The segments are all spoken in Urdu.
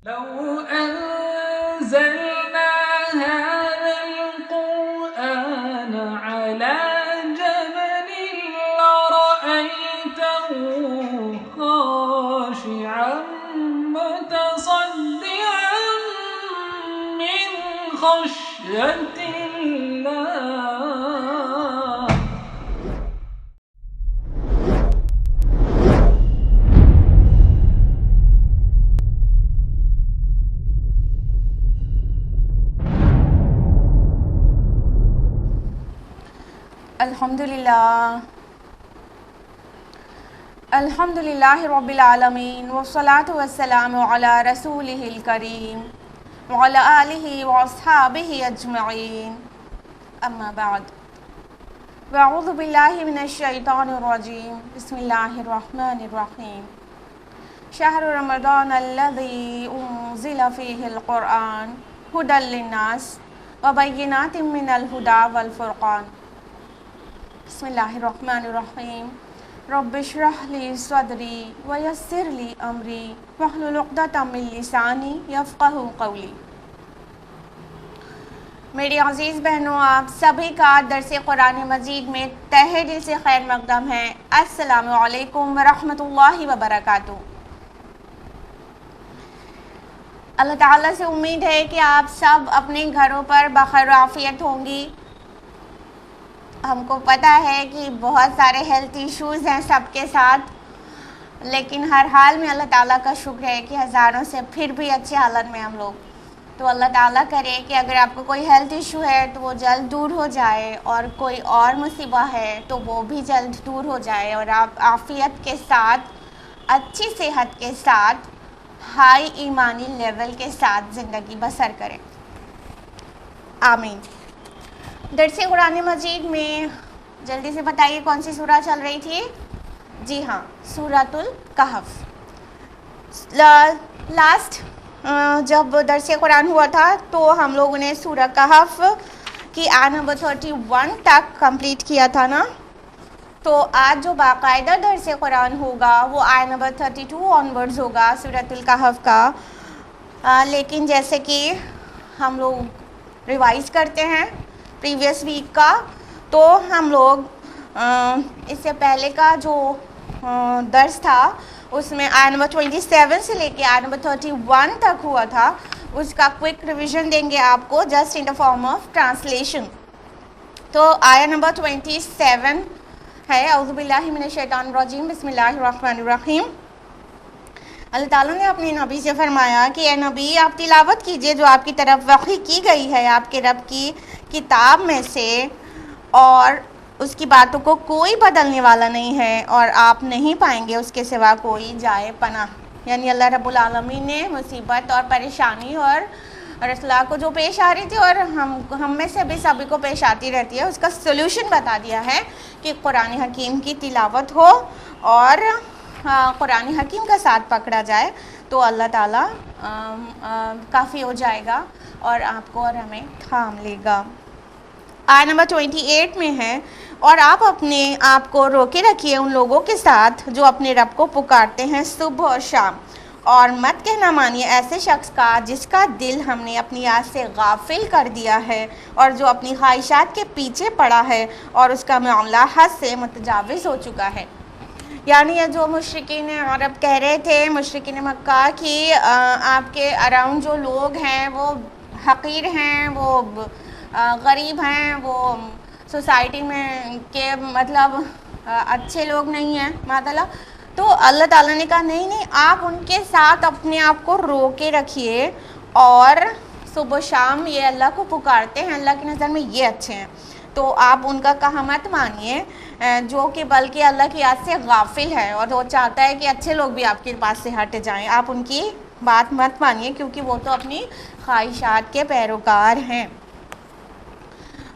لو أنزلنا هذا القرآن على جبل لرأيته خاشعا متصدعا من خشية الله. الحمدللہ رب العالمین والصلاة والسلام علی رسولہ الکریم وعلی آلہ واصحابہ اجمعین، اما بعد، واعوذ باللہ من الشیطان الرجیم، بسم اللہ الرحمن الرحیم۔ شہر رمضان الذی انزل فیہ القرآن ھدی للناس وبینات من الھدی والفرقان۔ بسم اللہ الرحمن الرحیم۔ رب اشرح لی صدری ویسر لی امری واحلل عقدۃ من لسانی یفقہوا قولی۔ میری عزیز بہنوں، آپ سبھی کا درس قرآن مجید میں تہہ دل سے خیر مقدم ہے۔ السلام علیکم ورحمۃ اللہ وبرکاتہ۔ اللہ تعالیٰ سے امید ہے کہ آپ سب اپنے گھروں پر بخیر و عافیت ہوں گی۔ ہم کو پتہ ہے کہ بہت سارے ہیلتھ ایشوز ہیں سب کے ساتھ، لیکن ہر حال میں اللہ تعالیٰ کا شکر ہے کہ ہزاروں سے پھر بھی اچھے حالت میں ہم لوگ۔ تو اللہ تعالیٰ کرے کہ اگر آپ کو کوئی ہیلتھ ایشو ہے تو وہ جلد دور ہو جائے، اور کوئی اور مصیبہ ہے تو وہ بھی جلد دور ہو جائے، اور آپ عافیت کے ساتھ، اچھی صحت کے ساتھ، ہائی ایمانی لیول کے ساتھ زندگی بسر کریں، آمین۔ درس قرآن مجید میں جلدی سے بتائیے کون سی سورہ چل رہی تھی؟ جی ہاں، سورۃ الکہف۔ لاسٹ جب درس قرآن ہوا تھا تو ہم لوگوں نے سورہ کہف کی آیت نمبر 31 تک کمپلیٹ کیا تھا نا۔ تو آج جو باقاعدہ درس قرآن ہوگا وہ آیت نمبر 32 آنورڈز ہوگا سورۃ الکہف کا۔ لیکن جیسے کہ ہم لوگ ریوائز کرتے ہیں پریویس ویک کا، تو ہم لوگ اس سے پہلے کا جو درس تھا اس میں آیت نمبر 27 سے لے کے آیت نمبر 31 تک ہوا تھا، اس کا کوئک ریویژن دیں گے آپ کو just in the form of translation. تو آیت نمبر 27 ہے، اعوذ باللہ من الشیطان الرجیم، بسم اللہ الرحمن الرحیم۔ اللہ تعالیٰ نے اپنے نبی سے فرمایا کہ اے نبی، آپ تلاوت کیجئے جو آپ کی طرف وحی کی گئی ہے آپ کے رب کی کتاب میں سے، اور اس کی باتوں کو کوئی بدلنے والا نہیں ہے، اور آپ نہیں پائیں گے اس کے سوا کوئی جائے پناہ۔ یعنی اللہ رب العالمین نے مصیبت اور پریشانی اور رسلا کو جو پیش آ رہی تھی، اور ہم میں سے بھی سبھی کو پیش آتی رہتی ہے، اس کا سلوشن بتا دیا ہے کہ قرآن حکیم کی تلاوت ہو اور قرآن حکیم کا ساتھ پکڑا جائے تو اللہ تعالیٰ کافی ہو جائے گا اور آپ کو اور ہمیں تھام لے گا۔ آیت نمبر 28 میں ہے، اور آپ اپنے آپ کو روکے رکھیے ان لوگوں کے ساتھ جو اپنے رب کو پکارتے ہیں صبح اور شام، اور مت کہنا مانیے ایسے شخص کا جس کا دل ہم نے اپنی یاد سے غافل کر دیا ہے اور جو اپنی خواہشات کے پیچھے پڑا ہے اور اس کا معاملہ حد سے متجاوز ہو چکا ہے۔ یعنی یہ جو مشرکین عرب کہہ رہے تھے، مشرکین مکہ، کہ آپ کے اراؤنڈ جو لوگ ہیں وہ حقیر ہیں، وہ غریب ہیں، وہ سوسائٹی میں کے مطلب اچھے لوگ نہیں ہیں معذاللہ، تو اللہ تعالیٰ نے کہا نہیں نہیں، آپ ان کے ساتھ اپنے آپ کو روکے رکھیے، اور صبح شام یہ اللہ کو پکارتے ہیں، اللہ کی نظر میں یہ اچھے ہیں، تو آپ ان کا کہا مت مانیے جو کہ بلکہ اللہ کی یاد سے غافل ہے اور وہ چاہتا ہے کہ اچھے لوگ بھی آپ کے پاس سے ہٹ جائیں، آپ ان کی بات مت مانیے کیونکہ وہ تو اپنی خواہشات کے پیروکار ہیں۔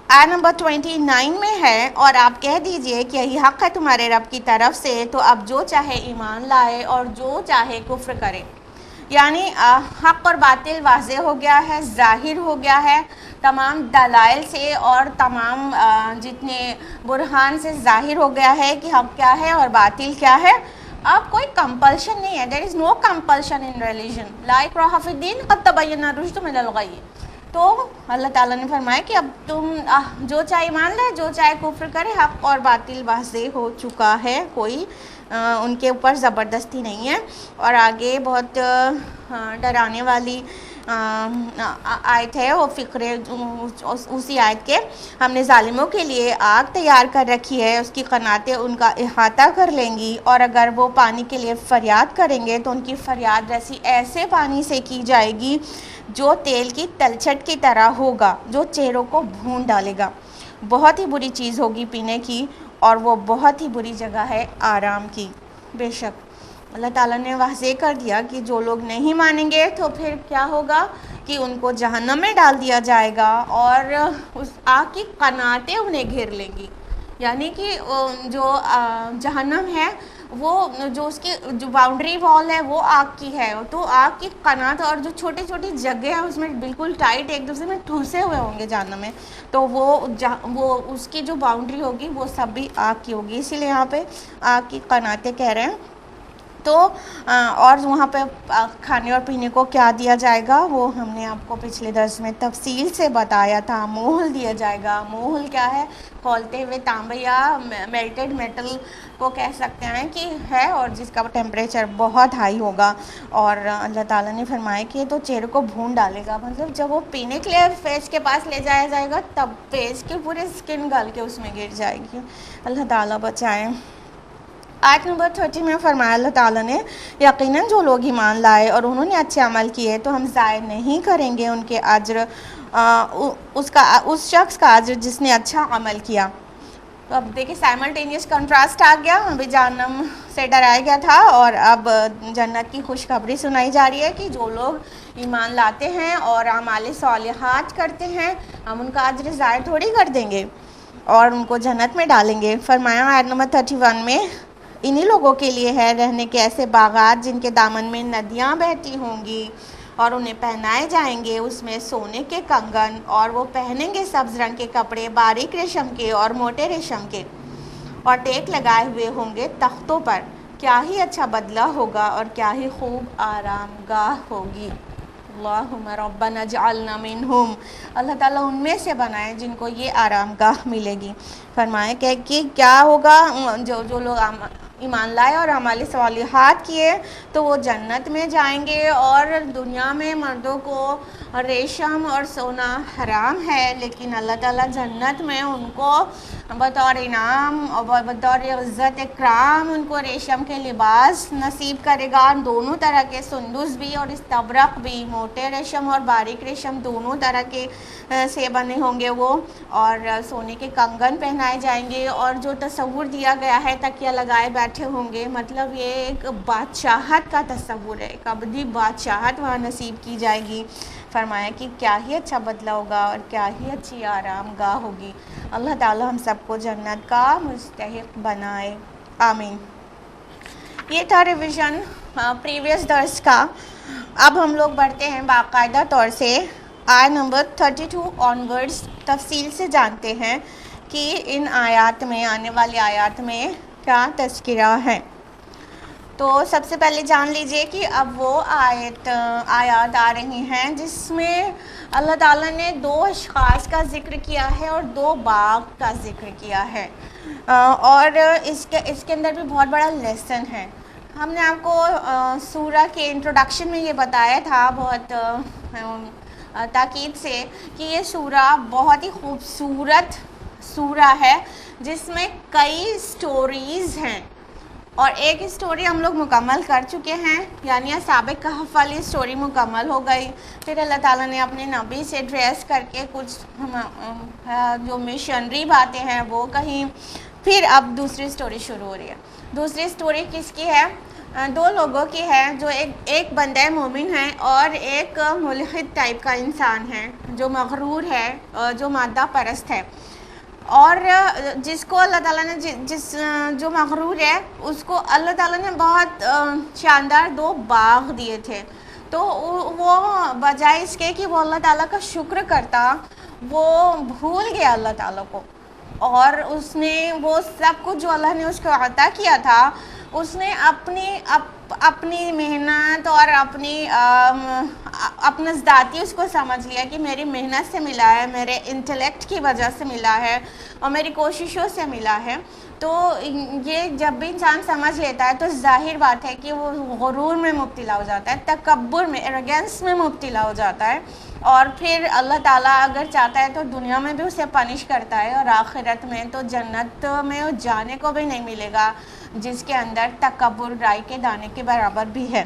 آیت نمبر 29 میں ہے، اور آپ کہہ دیجئے کہ یہی حق ہے تمہارے رب کی طرف سے، تو اب جو چاہے ایمان لائے اور جو چاہے کفر کرے۔ یعنی حق اور باطل واضح ہو گیا ہے، ظاہر ہو گیا ہے، تمام دلائل سے اور تمام جتنے برہان سے ظاہر ہو گیا ہے کہ حق کیا ہے اور باطل کیا ہے، اب کوئی کمپلشن نہیں ہے. دیر از نو کمپلشن ان ریلیجن. لا اکراہ فی الدین قد تبین الرشد من الغی. تو اللہ تعالیٰ نے فرمایا کہ اب تم جو چاہے ایمان لے, جو چاہے کفر کرے, حق اور باطل واضح ہو چکا ہے, کوئی ان کے اوپر زبردستی نہیں ہے. اور آگے بہت ڈرانے والی آیت ہے, وہ فقرے اسی آیت کے, ہم نے ظالموں کے لیے آگ تیار کر رکھی ہے, اس کی قناتیں ان کا احاطہ کر لیں گی, اور اگر وہ پانی کے لیے فریاد کریں گے تو ان کی فریاد رسی ایسے پانی سے کی جائے گی جو تیل کی تلچھٹ کی طرح ہوگا, جو چہروں کو بھون ڈالے گا. بہت ہی بری چیز ہوگی پینے کی, اور وہ بہت ہی بری جگہ ہے آرام کی. بے شک اللہ تعالیٰ نے واضح کر دیا کہ جو لوگ نہیں مانیں گے تو پھر کیا ہوگا کہ ان کو جہنم میں ڈال دیا جائے گا, اور اس آگ کی قناتیں انہیں گھیر لیں گی. یعنی کہ جو جہنم ہے وہ جو اس کی جو باؤنڈری وال ہے وہ آگ کی ہے, تو آگ کی قنات اور جو چھوٹی چھوٹی جگہ ہیں اس میں بالکل ٹائٹ ایک دوسرے میں ٹھوسے ہوئے ہوں گے جہنم میں, تو وہ اس کی جو باؤنڈری ہوگی وہ سب بھی آگ کی ہوگی. اسی لیے یہاں پہ آگ کی قناتیں کہہ رہے ہیں. تو اور وہاں پہ کھانے اور پینے کو کیا دیا جائے گا وہ ہم نے آپ کو پچھلے درس میں تفصیل سے بتایا تھا. موہل دیا جائے گا. موہل کیا ہے؟ کھولتے ہوئے تانبے یا میلٹڈ میٹل کو کہہ سکتے ہیں کہ ہے, اور جس کا ٹیمپریچر بہت ہائی ہوگا. اور اللہ تعالیٰ نے فرمایا کہ تو چہرے کو بھون ڈالے گا, مطلب جب وہ پینے کے لیے فیس کے پاس لے جایا جائے گا تب فیس کے پورے اسکن گل کے اس میں گر جائے گی. اللہ تعالیٰ بچائیں. آیت نمبر 30 میں فرمایا اللہ تعالیٰ نے, یقیناً جو لوگ ایمان لائے اور انہوں نے اچھے عمل کیے تو ہم ضائع نہیں کریں گے ان کے اجر, اس شخص کا اجر جس نے اچھا عمل کیا. تو اب دیکھیں سائملٹینیس کنٹراسٹ آ گیا. ابھی جہنم سے ڈرایا گیا تھا, اور اب جنت کی خوشخبری سنائی جا رہی ہے کہ جو لوگ ایمان لاتے ہیں اور اعمال صالحات کرتے ہیں ہم ان کا اجر ضائع تھوڑی کر دیں گے اور ان کو جنت میں ڈالیں گے. فرمایا آیت نمبر 31 میں, انہی لوگوں کے لیے ہے رہنے کے ایسے باغات جن کے دامن میں ندیاں بہتی ہوں گی, اور انہیں پہنائے جائیں گے اس میں سونے کے کنگن, اور وہ پہنیں گے سبز رنگ کے کپڑے باریک ریشم کے اور موٹے ریشم کے, اور ٹیک لگائے ہوئے ہوں گے تختوں پر. کیا ہی اچھا بدلہ ہوگا اور کیا ہی خوب آرام گاہ ہوگی. اللہم ربنا اجعلنا منہم. اللہ تعالیٰ ان میں سے بنائے جن کو یہ آرام گاہ ملے گی. فرمائے کہ کیا ہوگا, جو لوگ ایمان لائے اور اعمال صالحات کیے تو وہ جنت میں جائیں گے. اور دنیا میں مردوں کو ریشم اور سونا حرام ہے, لیکن اللہ تعالیٰ جنت میں ان کو بطور انعام اور بطور عزت اکرام ان کو ریشم کے لباس نصیب کرے گا. دونوں طرح کے سندس بھی اور استبرق بھی, موٹے ریشم اور باریک ریشم دونوں طرح کے سے بنے ہوں گے وہ, اور سونے کے کنگن پہنائے جائیں گے. اور جو تصور دیا گیا ہے تکیہ لگائے بیٹھے ہوں گے, مطلب یہ ایک بادشاہت کا تصور ہے, ایک ابدی بادشاہت وہاں نصیب کی جائے گی. فرمایا کہ کیا ہی اچھا بدلہ ہوگا اور کیا ہی اچھی آرام گاہ ہوگی. اللہ تعالیٰ ہم سب کو جنت کا مستحق بنائے, آمین. یہ تھا ریویژن پریویس درس کا. اب ہم لوگ بڑھتے ہیں باقاعدہ طور سے آیت نمبر 32 آنورڈز, تفصیل سے جانتے ہیں کہ ان آیات میں, آنے والی آیات میں کیا تذکرہ ہے. تو سب سے پہلے جان لیجئے کہ اب وہ آیات آ رہی ہیں جس میں اللہ تعالیٰ نے 2 اشخاص کا ذکر کیا ہے اور 2 باغ کا ذکر کیا ہے, اور اس کے اندر بھی بہت بڑا لیسن ہے. ہم نے آپ کو سورہ کے انٹروڈکشن میں یہ بتایا تھا بہت تاکید سے کہ یہ سورہ بہت ہی خوبصورت سورہ ہے جس میں کئی سٹوریز ہیں, اور ایک اسٹوری ہم لوگ مکمل کر چکے ہیں, یعنی اصحاب کہف والی اسٹوری مکمل ہو گئی. پھر اللہ تعالیٰ نے اپنے نبی سے ڈریس کر کے کچھ جو مشنری باتیں ہیں وہ کہیں. پھر اب دوسری اسٹوری شروع ہو رہی ہے. دوسری اسٹوری کس کی ہے؟ 2 لوگوں کی ہے, جو ایک بندہ مومن ہے اور ایک ملحد ٹائپ کا انسان ہے جو مغرور ہے, جو مادہ پرست ہے. اور جس کو اللہ تعالیٰ نے جو مغرور ہے اس کو اللہ تعالیٰ نے بہت شاندار 2 باغ دیے تھے. تو وہ بجائے اس کے کہ وہ اللہ تعالیٰ کا شکر کرتا, وہ بھول گیا اللہ تعالیٰ کو, اور اس نے وہ سب کچھ جو اللہ نے اس کو عطا کیا تھا اس نے اپنی محنت اور اپنا ذاتی اس کو سمجھ لیا کہ میری محنت سے ملا ہے، میرے انٹلیکٹ کی وجہ سے ملا ہے اور میری کوششوں سے ملا ہے. تو یہ جب بھی انسان سمجھ لیتا ہے تو ظاہر بات ہے کہ وہ غرور میں مبتلا ہو جاتا ہے، تکبر میں، ایروگینس میں مبتلا ہو جاتا ہے، اور پھر اللہ تعالیٰ اگر چاہتا ہے تو دنیا میں بھی اسے پنش کرتا ہے، اور آخرت میں تو جنت میں جانے کو بھی نہیں ملے گا جس کے اندر تکبر رائی کے دانے کے برابر بھی ہے.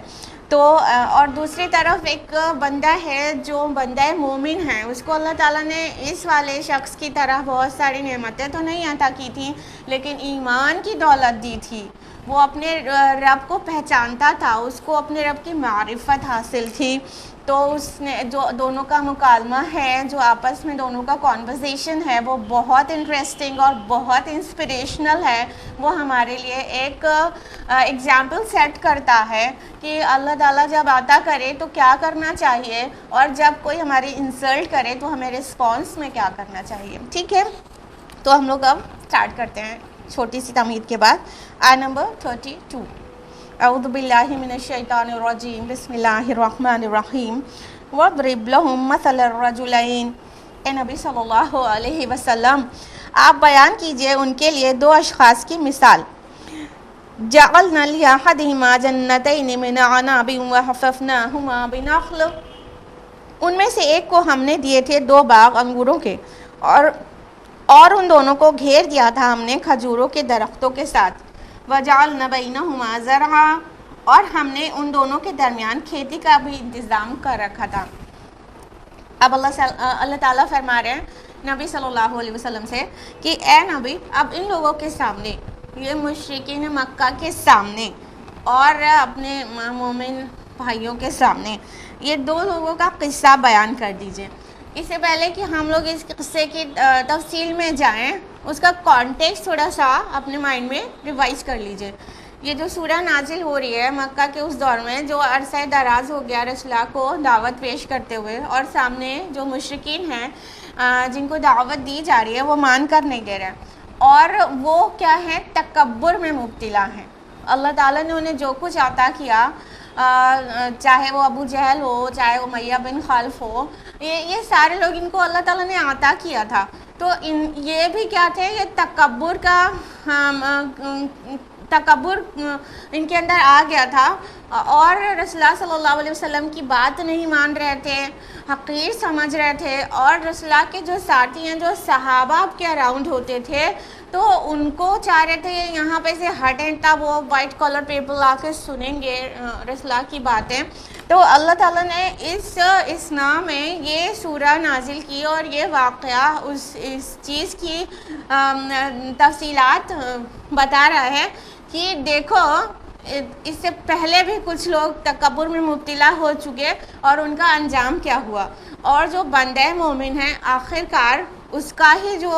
تو اور دوسری طرف ایک بندہ ہے جو بندہ مومن ہے، اس کو اللہ تعالیٰ نے اس والے شخص کی طرح بہت ساری نعمتیں تو نہیں عطا کی تھیں، لیکن ایمان کی دولت دی تھی. وہ اپنے رب کو پہچانتا تھا، اس کو اپنے رب کی معرفت حاصل تھی. تو اس نے جو دونوں کا مکالمہ ہے، جو آپس میں دونوں کا کانورسیشن ہے، وہ بہت انٹرسٹنگ اور بہت انسپریشنل ہے. وہ ہمارے لیے ایک ایگزامپل سیٹ کرتا ہے کہ اللہ تعالیٰ جب عطا کرے تو کیا کرنا چاہیے، اور جب کوئی ہماری انسلٹ کرے تو ہمیں رسپانس میں کیا کرنا چاہیے. ٹھیک ہے، تو ہم لوگ اب اسٹارٹ کرتے ہیں چھوٹی سی تمہید کے بعد. آیت نمبر 32. اعوذ باللہ من الشیطان الرجیم، بسم اللہ الرحمن الرحیم. وَاضْرِبْ لَهُمْ مَثَلَ الرَّجُلَيْنِ. اے نبی صلی اللہ علیہ وسلم آپ بیان کیجئے ان کے لیے دو اشخاص کی مثال. جَعَلْنَا لِأَحَدِهِمَا جَنَّتَيْنِ مِنْ أَعْنَابٍ وَحَفَفْنَاهُمَا بِنَخْلٍ. ان میں سے ایک کو ہم نے دیے تھے دو باغ انگوروں کے، اور ان دونوں کو گھیر دیا تھا ہم نے کھجوروں کے درختوں کے ساتھ. وَجَعَلْنَا بَيْنَهُمَا زَرْعًا. اور ہم نے ان دونوں کے درمیان کھیتی کا بھی انتظام کر رکھا تھا. اب اللہ تعالیٰ فرما رہے ہیں نبی صلی اللہ علیہ وسلم سے کہ اے نبی، اب ان لوگوں کے سامنے، یہ مشرکین مکہ کے سامنے اور اپنے مومن بھائیوں کے سامنے، یہ دو لوگوں کا قصہ بیان کر دیجئے. اس سے پہلے کہ ہم لوگ اس قصے کی تفصیل میں جائیں، اس کا کانٹیکسٹ تھوڑا سا اپنے مائنڈ میں ریوائز کر لیجئے. یہ جو سورہ نازل ہو رہی ہے مکہ کے اس دور میں، جو عرصہ دراز ہو گیا رسول اللہ کو دعوت پیش کرتے ہوئے، اور سامنے جو مشرکین ہیں جن کو دعوت دی جا رہی ہے وہ مان کر نہیں دے رہے، اور وہ کیا ہے، تکبر میں مبتلا ہیں. اللہ تعالیٰ نے انہیں جو کچھ عطا کیا، چاہے وہ ابو جہل ہو، چاہے وہ امیہ بن خلف ہو، یہ سارے لوگ ان کو اللہ تعالیٰ نے عطا کیا تھا. تو یہ بھی کیا تھے، یہ تکبر ان کے اندر آ گیا تھا، اور رسول اللہ صلی اللہ علیہ وسلم کی بات نہیں مان رہے تھے، حقیر سمجھ رہے تھے. اور رسول اللہ کے جو ساتھی ہیں، جو صحابہ آپ کے اراؤنڈ ہوتے تھے، تو ان کو چاہ رہے تھے یہاں پہ سے ہٹیں تب وہ وائٹ کالر پیپل آ کے سنیں گے رسول اللہ کی باتیں. تو اللہ تعالیٰ نے اس اسنا میں یہ سورہ نازل کی، اور یہ واقعہ اس چیز کی تفصیلات بتا رہا ہے کہ دیکھو اس سے پہلے بھی کچھ لوگ تکبر میں مبتلا ہو چکے اور ان کا انجام کیا ہوا، اور جو بندہ مومن ہے آخر کار اس کا ہی جو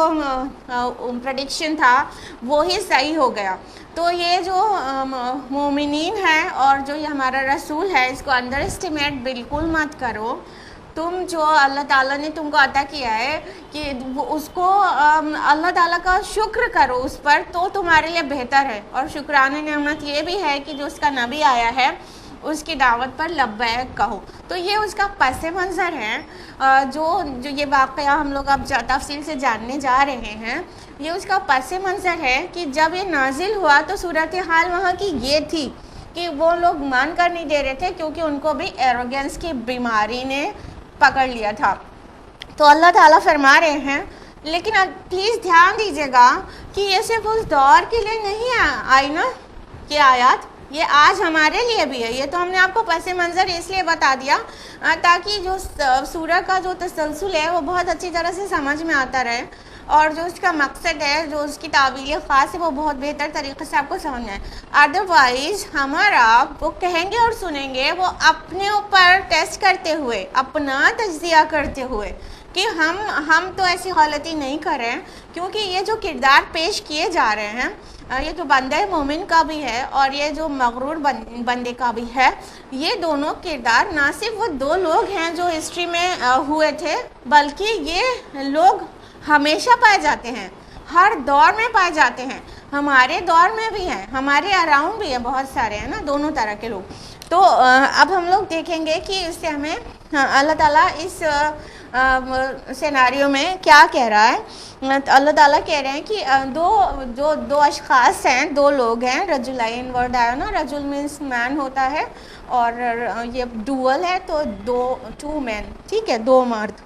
پریڈکشن تھا وہی صحیح ہو گیا. تو یہ جو مومنین ہیں اور جو یہ ہمارا رسول ہے، اس کو انڈر اسٹیمیٹ بالکل مت کرو. تم جو اللہ تعالیٰ نے تم کو عطا کیا ہے کہ اس کو اللہ تعالیٰ کا شکر کرو اس پر، تو تمہارے لیے بہتر ہے. اور شکرانہ نعمت یہ بھی ہے کہ جو اس کا نبی آیا ہے اس کی دعوت پر لبیک کہو. تو یہ اس کا پس منظر ہے. جو یہ واقعہ ہم لوگ اب تفصیل سے جاننے جا رہے ہیں، یہ اس کا پس منظر ہے کہ جب یہ نازل ہوا تو صورتحال وہاں کی یہ تھی کہ وہ لوگ مان کر نہیں دے رہے تھے، کیونکہ ان کو بھی ایروگینس کی بیماری نے پکڑ لیا تھا. تو اللہ تعالیٰ فرما رہے ہیں، لیکن پلیز دھیان دیجیے گا کہ یہ صرف اس دور کے لیے نہیں آئی نا یہ آیات، یہ آج ہمارے لیے بھی ہے. یہ تو ہم نے آپ کو پس منظر اس لیے بتا دیا تاکہ جو سورہ کا جو تسلسل ہے وہ بہت اچھی طرح سے سمجھ میں آتا رہے، اور جو اس کا مقصد ہے، جو اس کی تعویل خاص ہے، وہ بہت بہتر طریقے سے آپ کو سمجھنا ہے. ادروائز ہمارا وہ کہیں گے اور سنیں گے وہ اپنے اوپر ٹیسٹ کرتے ہوئے، اپنا تجزیہ کرتے ہوئے کہ ہم تو ایسی غلطی نہیں کر رہے ہیں. کیونکہ یہ جو کردار پیش کیے جا رہے ہیں، یہ جو بندہ مومن کا بھی ہے اور یہ جو مغرور بندے کا بھی ہے، یہ دونوں کردار نہ صرف وہ دو لوگ ہیں جو ہسٹری میں ہوئے تھے، بلکہ یہ لوگ ہمیشہ پائے جاتے ہیں، ہر دور میں پائے جاتے ہیں. ہمارے دور میں بھی ہیں, ہمارے اراؤنڈ بھی ہیں, بہت سارے ہیں نا, دونوں طرح کے لوگ. تو اب ہم لوگ دیکھیں گے کہ اس سے ہمیں اللہ تعالیٰ اس سیناریو میں کیا کہہ رہا ہے. اللہ تعالیٰ کہہ رہے ہیں کہ دو اشخاص ہیں, دو لوگ ہیں. رجلین ورڈ آیا نا, رجل مینس مین ہوتا ہے, اور یہ ڈوول ہے تو ٹو مین, ٹھیک ہے, دو مرد.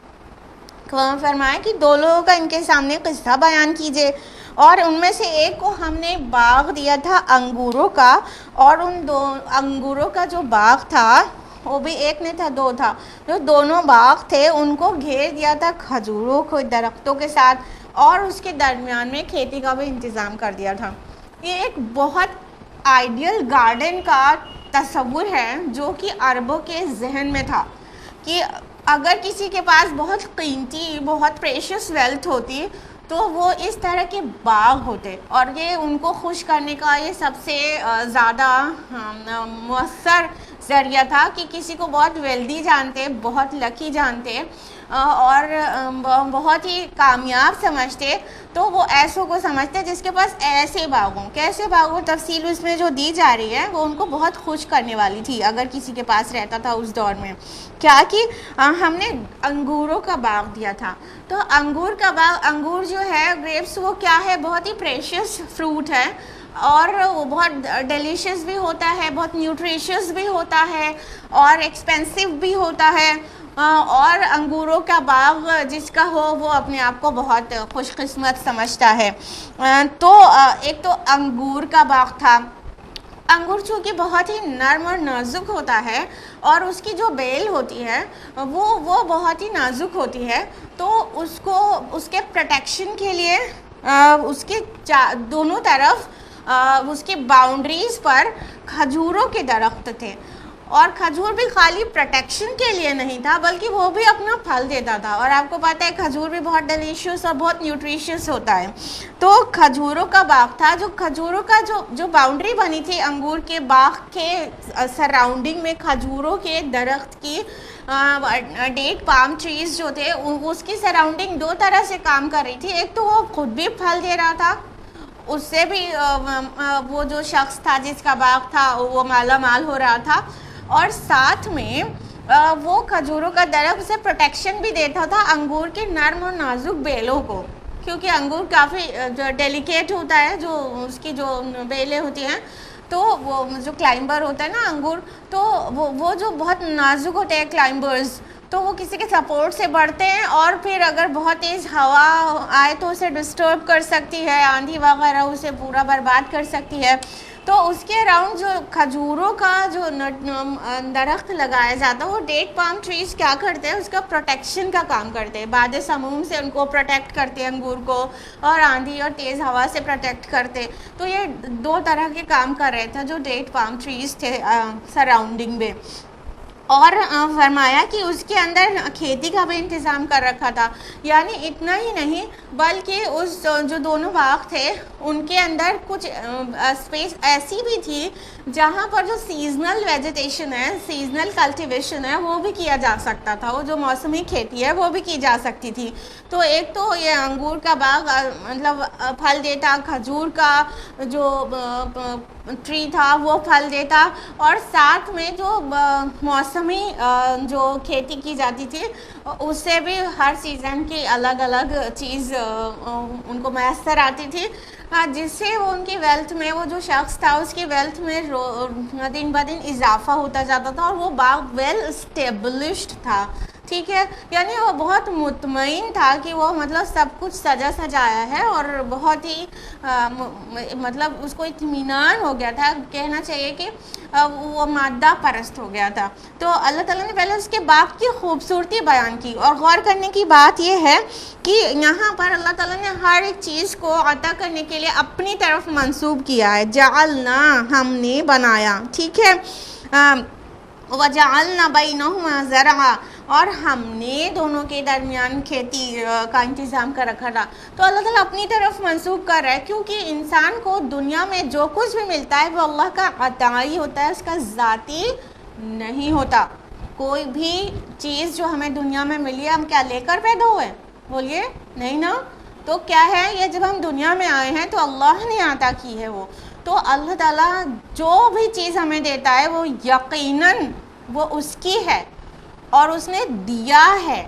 فرمایا کہ دو لوگوں کا ان کے سامنے قصہ بیان کیجیے, اور ان میں سے ایک کو ہم نے باغ دیا تھا انگوروں کا, اور ان دو انگوروں کا جو باغ تھا وہ بھی ایک نہیں تھا, دو تھا. جو دونوں باغ تھے ان کو گھیر دیا تھا کھجوروں کے درختوں کے ساتھ, اور اس کے درمیان میں کھیتی کا بھی انتظام کر دیا تھا. یہ ایک بہت آئیڈیل گارڈن کا تصور ہے جو کہ عربوں کے ذہن میں تھا کہ اگر کسی کے پاس بہت قیمتی, بہت پریشیس ویلتھ ہوتی تو وہ اس طرح کے باغ ہوتے, اور یہ ان کو خوش کرنے کا یہ سب سے زیادہ مؤثر ذریعہ تھا کہ کسی کو بہت ویلدی جانتے, بہت لکی جانتے, اور بہت ہی کامیاب سمجھتے, تو وہ ایسوں کو سمجھتے جس کے پاس ایسے باغ ہوں. کیسے باغ ہوں تفصیل اس میں جو دی جا رہی ہے وہ ان کو بہت خوش کرنے والی تھی اگر کسی کے پاس رہتا تھا اس دور میں. کیا کہ ہم نے انگوروں کا باغ دیا تھا. تو انگور کا باغ, انگور جو ہے گریپس, وہ کیا ہے, بہت ہی پریشیس فروٹ ہے, اور وہ بہت ڈیلیشیس بھی ہوتا ہے, بہت نیوٹریشیس بھی ہوتا ہے, اور ایکسپینسو بھی ہوتا ہے. اور انگوروں کا باغ جس کا ہو وہ اپنے آپ کو بہت خوش قسمت سمجھتا ہے. تو ایک تو انگور کا باغ تھا. انگور چونکہ بہت ہی نرم اور نازک ہوتا ہے, اور اس کی جو بیل ہوتی ہے وہ بہت ہی نازک ہوتی ہے, تو اس کے پروٹیکشن کے لیے اس کے دونوں طرف اس کے باؤنڈریز پر کھجوروں کے درخت تھے. اور کھجور بھی خالی پروٹیکشن کے لیے نہیں تھا بلکہ وہ بھی اپنا پھل دیتا تھا, اور آپ کو پتہ ہے کھجور بھی بہت ڈیلیشیس اور بہت نیوٹریشیس ہوتا ہے. تو کھجوروں کا باغ تھا. جو کھجوروں کا جو باؤنڈری بنی تھی انگور کے باغ کے سراؤنڈنگ میں, کھجوروں کے درخت کی ڈیٹ پام ٹریز جو تھے اس کی سراؤنڈنگ دو طرح سے کام کر رہی تھی. ایک تو وہ خود بھی پھل دے رہا تھا, اس سے بھی وہ جو شخص تھا جس کا باغ تھا وہ مالا مال ہو رہا تھا, اور ساتھ میں وہ کھجوروں کا درخت سے پروٹیکشن بھی دیتا تھا انگور کے نرم اور نازک بیلوں کو, کیونکہ انگور کافی ڈیلیکیٹ ہوتا ہے, جو اس کی جو بیلیں ہوتی ہیں, تو وہ جو کلائمبر ہوتا ہے نا انگور, تو وہ جو بہت نازک ہوتے ہیں کلائمبرز, تو وہ کسی کے سپورٹ سے بڑھتے ہیں, اور پھر اگر بہت تیز ہوا آئے تو اسے ڈسٹرب کر سکتی ہے, آندھی وغیرہ اسے پورا برباد کر سکتی ہے. تو اس کے اراؤنڈ جو کھجوروں کا جو درخت لگایا جاتا ہے وہ ڈیٹ پام ٹریز کیا کرتے ہیں, اس کا پروٹیکشن کا کام کرتے ہیں. باد سموم سے ان کو پروٹیکٹ کرتے ہیں انگور کو, اور آندھی اور تیز ہوا سے پروٹیکٹ کرتے. تو یہ دو طرح کے کام کر رہے تھے جو ڈیٹ پام ٹریز تھے سراؤنڈنگ میں. اور فرمایا کہ اس کے اندر کھیتی کا بھی انتظام کر رکھا تھا. یعنی اتنا ہی نہیں بلکہ اس جو دونوں باغ تھے ان کے اندر کچھ اسپیس ایسی بھی تھی جہاں پر جو سیزنل ویجیٹیشن ہے, سیزنل کلٹیویشن ہے, وہ بھی کیا جا سکتا تھا. وہ جو موسمی کھیتی ہے وہ بھی کی جا سکتی تھی. تو ایک تو یہ انگور کا باغ مطلب پھل دیتا, کھجور کا جو ٹری تھا وہ پھل دیتا, اور ساتھ میں جو موسمی جو کھیتی کی جاتی تھی اس سے بھی ہر سیزن کی الگ الگ چیز ان کو میسر آتی تھی, جس سے وہ ان کی ویلتھ میں, وہ جو شخص تھا اس کی ویلتھ میں دن بہ دن اضافہ ہوتا جاتا تھا, اور وہ باغ ویل اسٹیبلشڈ تھا. ٹھیک ہے, یعنی وہ بہت مطمئن تھا کہ وہ مطلب سب کچھ سجا سجایا ہے, اور بہت ہی مطلب اس کو اطمینان ہو گیا تھا, کہنا چاہیے کہ وہ مادہ پرست ہو گیا تھا. تو اللہ تعالیٰ نے پہلے اس کے باغ کی خوبصورتی بیان کی, اور غور کرنے کی بات یہ ہے کہ یہاں پر اللہ تعالیٰ نے ہر ایک چیز کو عطا کرنے کے لیے اپنی طرف منسوب کیا ہے. جعلنا, ہم نے بنایا, ٹھیک ہے, وجعلنا بینہما زرعا, اور ہم نے دونوں کے درمیان کھیتی کا انتظام کر رکھا تھا. تو اللہ تعالیٰ اپنی طرف منسوب کر رہا ہے, کیونکہ انسان کو دنیا میں جو کچھ بھی ملتا ہے وہ اللہ کا عطائی ہوتا ہے, اس کا ذاتی نہیں ہوتا. کوئی بھی چیز جو ہمیں دنیا میں ملی ہے ہم کیا لے کر پیدا ہوئے, بولیے نہیں نا. تو کیا ہے یہ جب ہم دنیا میں آئے ہیں تو اللہ نے عطا کی ہے وہ. تو اللہ تعالیٰ جو بھی چیز ہمیں دیتا ہے وہ یقیناً وہ اس کی ہے اور اس نے دیا ہے.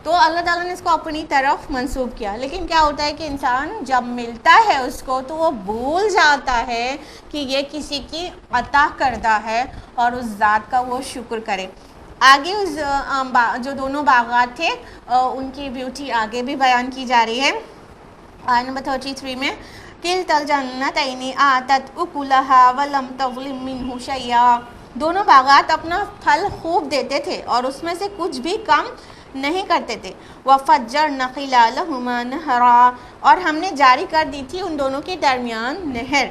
تو اللہ تعالیٰ نے اس کو اپنی طرف منسوب کیا. لیکن کیا ہوتا ہے کہ انسان جب ملتا ہے اس کو تو وہ بھول جاتا ہے کہ یہ کسی کی عطا کردہ ہے اور اس ذات کا وہ شکر کرے. آگے اس جو دونوں باغات تھے ان کی بیوٹی آگے بھی بیان کی جا رہی ہے. آیت نمبر 33 میں کلتا الجنتین آتت اکلہا ولم تظلم منہ شیئا. دونوں باغات اپنا پھل خوب دیتے تھے اور اس میں سے کچھ بھی کم نہیں کرتے تھے. وَفَجَّرْنَ خِلَالَهُمَا نَهْرًا. اور ہم نے جاری کر دی تھی ان دونوں کے درمیان نہر.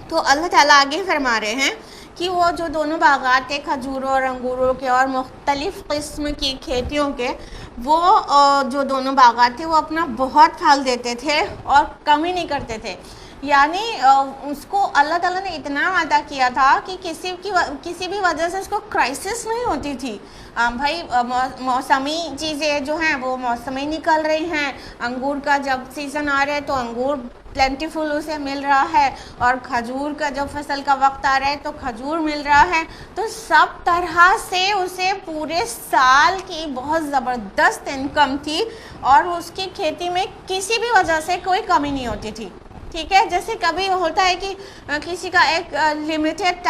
تو اللہ تعالیٰ آگے فرما رہے ہیں کہ وہ جو دونوں باغات تھے کھجوروں اور انگوروں کے اور مختلف قسم کی کھیتیوں کے، وہ جو دونوں باغات تھے وہ اپنا بہت پھل دیتے تھے اور کمی نہیں کرتے تھے. یعنی اس کو اللہ تعالیٰ نے اتنا عطا کیا تھا کہ کسی بھی وجہ سے اس کو کرائسس نہیں ہوتی تھی. بھائی موسمی چیزیں جو ہیں وہ موسمی نکل رہی ہیں. انگور کا جب سیزن آ رہا ہے تو انگور پلینٹی فل اسے مل رہا ہے، اور کھجور کا جب فصل کا وقت آ رہا ہے تو کھجور مل رہا ہے. تو سب طرح سے اسے پورے سال کی بہت زبردست انکم تھی اور اس کی کھیتی میں کسی بھی وجہ سے کوئی کمی نہیں ہوتی تھی. ٹھیک ہے، جیسے کبھی ہوتا ہے کہ کسی کا ایک لمیٹڈ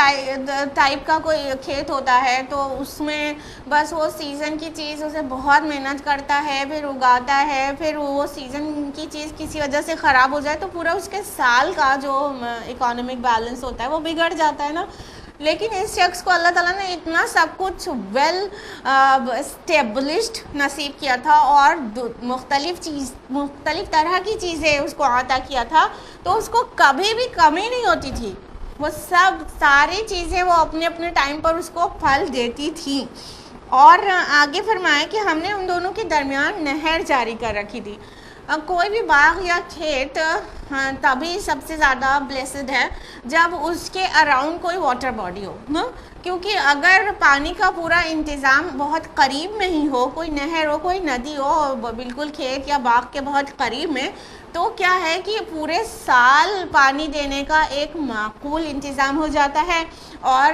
ٹائپ کا کوئی کھیت ہوتا ہے تو اس میں بس وہ سیزن کی چیز اسے بہت محنت کرتا ہے، پھر اگاتا ہے، پھر وہ سیزن کی چیز کسی وجہ سے خراب ہو جائے تو پورا اس کے سال کا جو اکانومک بیلنس ہوتا ہے وہ بگڑ جاتا ہے نا. لیکن اس شخص کو اللہ تعالیٰ نے اتنا سب کچھ ویل اسٹیبلشڈ نصیب کیا تھا اور مختلف طرح کی چیزیں اس کو عطا کیا تھا تو اس کو کبھی بھی کمی نہیں ہوتی تھی. وہ ساری چیزیں وہ اپنے اپنے ٹائم پر اس کو پھل دیتی تھیں. اور آگے فرمایا کہ ہم نے ان دونوں کے درمیان نہر جاری کر رکھی تھی. کوئی بھی باغ یا کھیت تبھی سب سے زیادہ بلیسڈ ہے جب اس کے اراؤنڈ کوئی واٹر باڈی ہو. کیونکہ اگر پانی کا پورا انتظام بہت قریب میں ہی ہو، کوئی نہر ہو، کوئی ندی ہو بالکل کھیت یا باغ کے بہت قریب میں، تو کیا ہے کہ پورے سال پانی دینے کا ایک معقول انتظام ہو جاتا ہے اور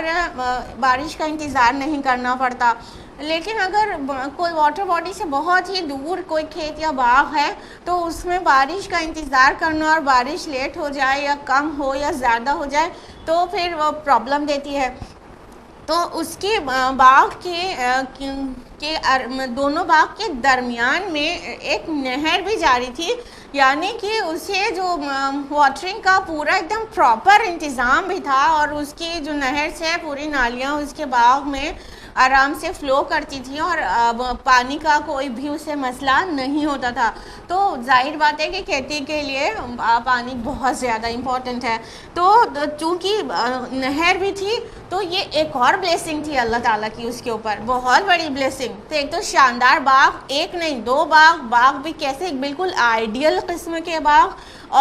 بارش کا انتظار نہیں کرنا پڑتا. لیکن اگر کوئی واٹر باڈی سے بہت ہی دور کوئی کھیت یا باغ ہے تو اس میں بارش کا انتظار کرنا اور بارش لیٹ ہو جائے یا کم ہو یا زیادہ ہو جائے تو پھر وہ پرابلم دیتی ہے. تو اس کے باغ کے دونوں باغ کے درمیان میں ایک نہر بھی جاری تھی. یعنی کہ اسے جو واٹرنگ کا پورا ایک دم پراپر انتظام بھی تھا اور اس کی جو نہر سے پوری نالیاں اس کے باغ میں آرام سے فلو کرتی تھیں اور پانی کا کوئی بھی اسے مسئلہ نہیں ہوتا تھا. تو ظاہر بات ہے کہ کھیتی کے لیے پانی بہت زیادہ امپورٹنٹ ہے. تو چونکہ نہر بھی تھی تو یہ ایک اور بلیسنگ تھی اللہ تعالیٰ کی اس کے اوپر، بہت بڑی بلیسنگ. تو ایک تو شاندار باغ، ایک نہیں دو باغ بھی کیسے بالکل آئیڈیل قسم کے باغ،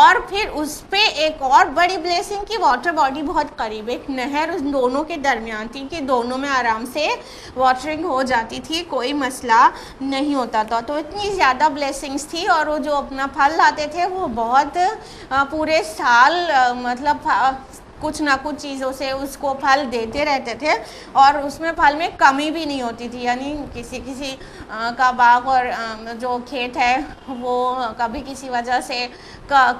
اور پھر اس پہ ایک اور بڑی بلیسنگ کی واٹر باڈی بہت قریب، ایک نہر ان دونوں کے درمیان تھی کہ دونوں میں آرام سے واٹرنگ ہو جاتی تھی، کوئی مسئلہ نہیں ہوتا تھا. تو اتنی زیادہ بلیسنگز تھی اور وہ جو اپنا پھل لاتے تھے وہ بہت پورے سال مطلب کچھ نہ کچھ چیزوں سے اس کو پھل دیتے رہتے تھے اور اس میں پھل میں کمی بھی نہیں ہوتی تھی. یعنی کسی کا باغ اور جو کھیت ہے وہ کبھی کسی وجہ سے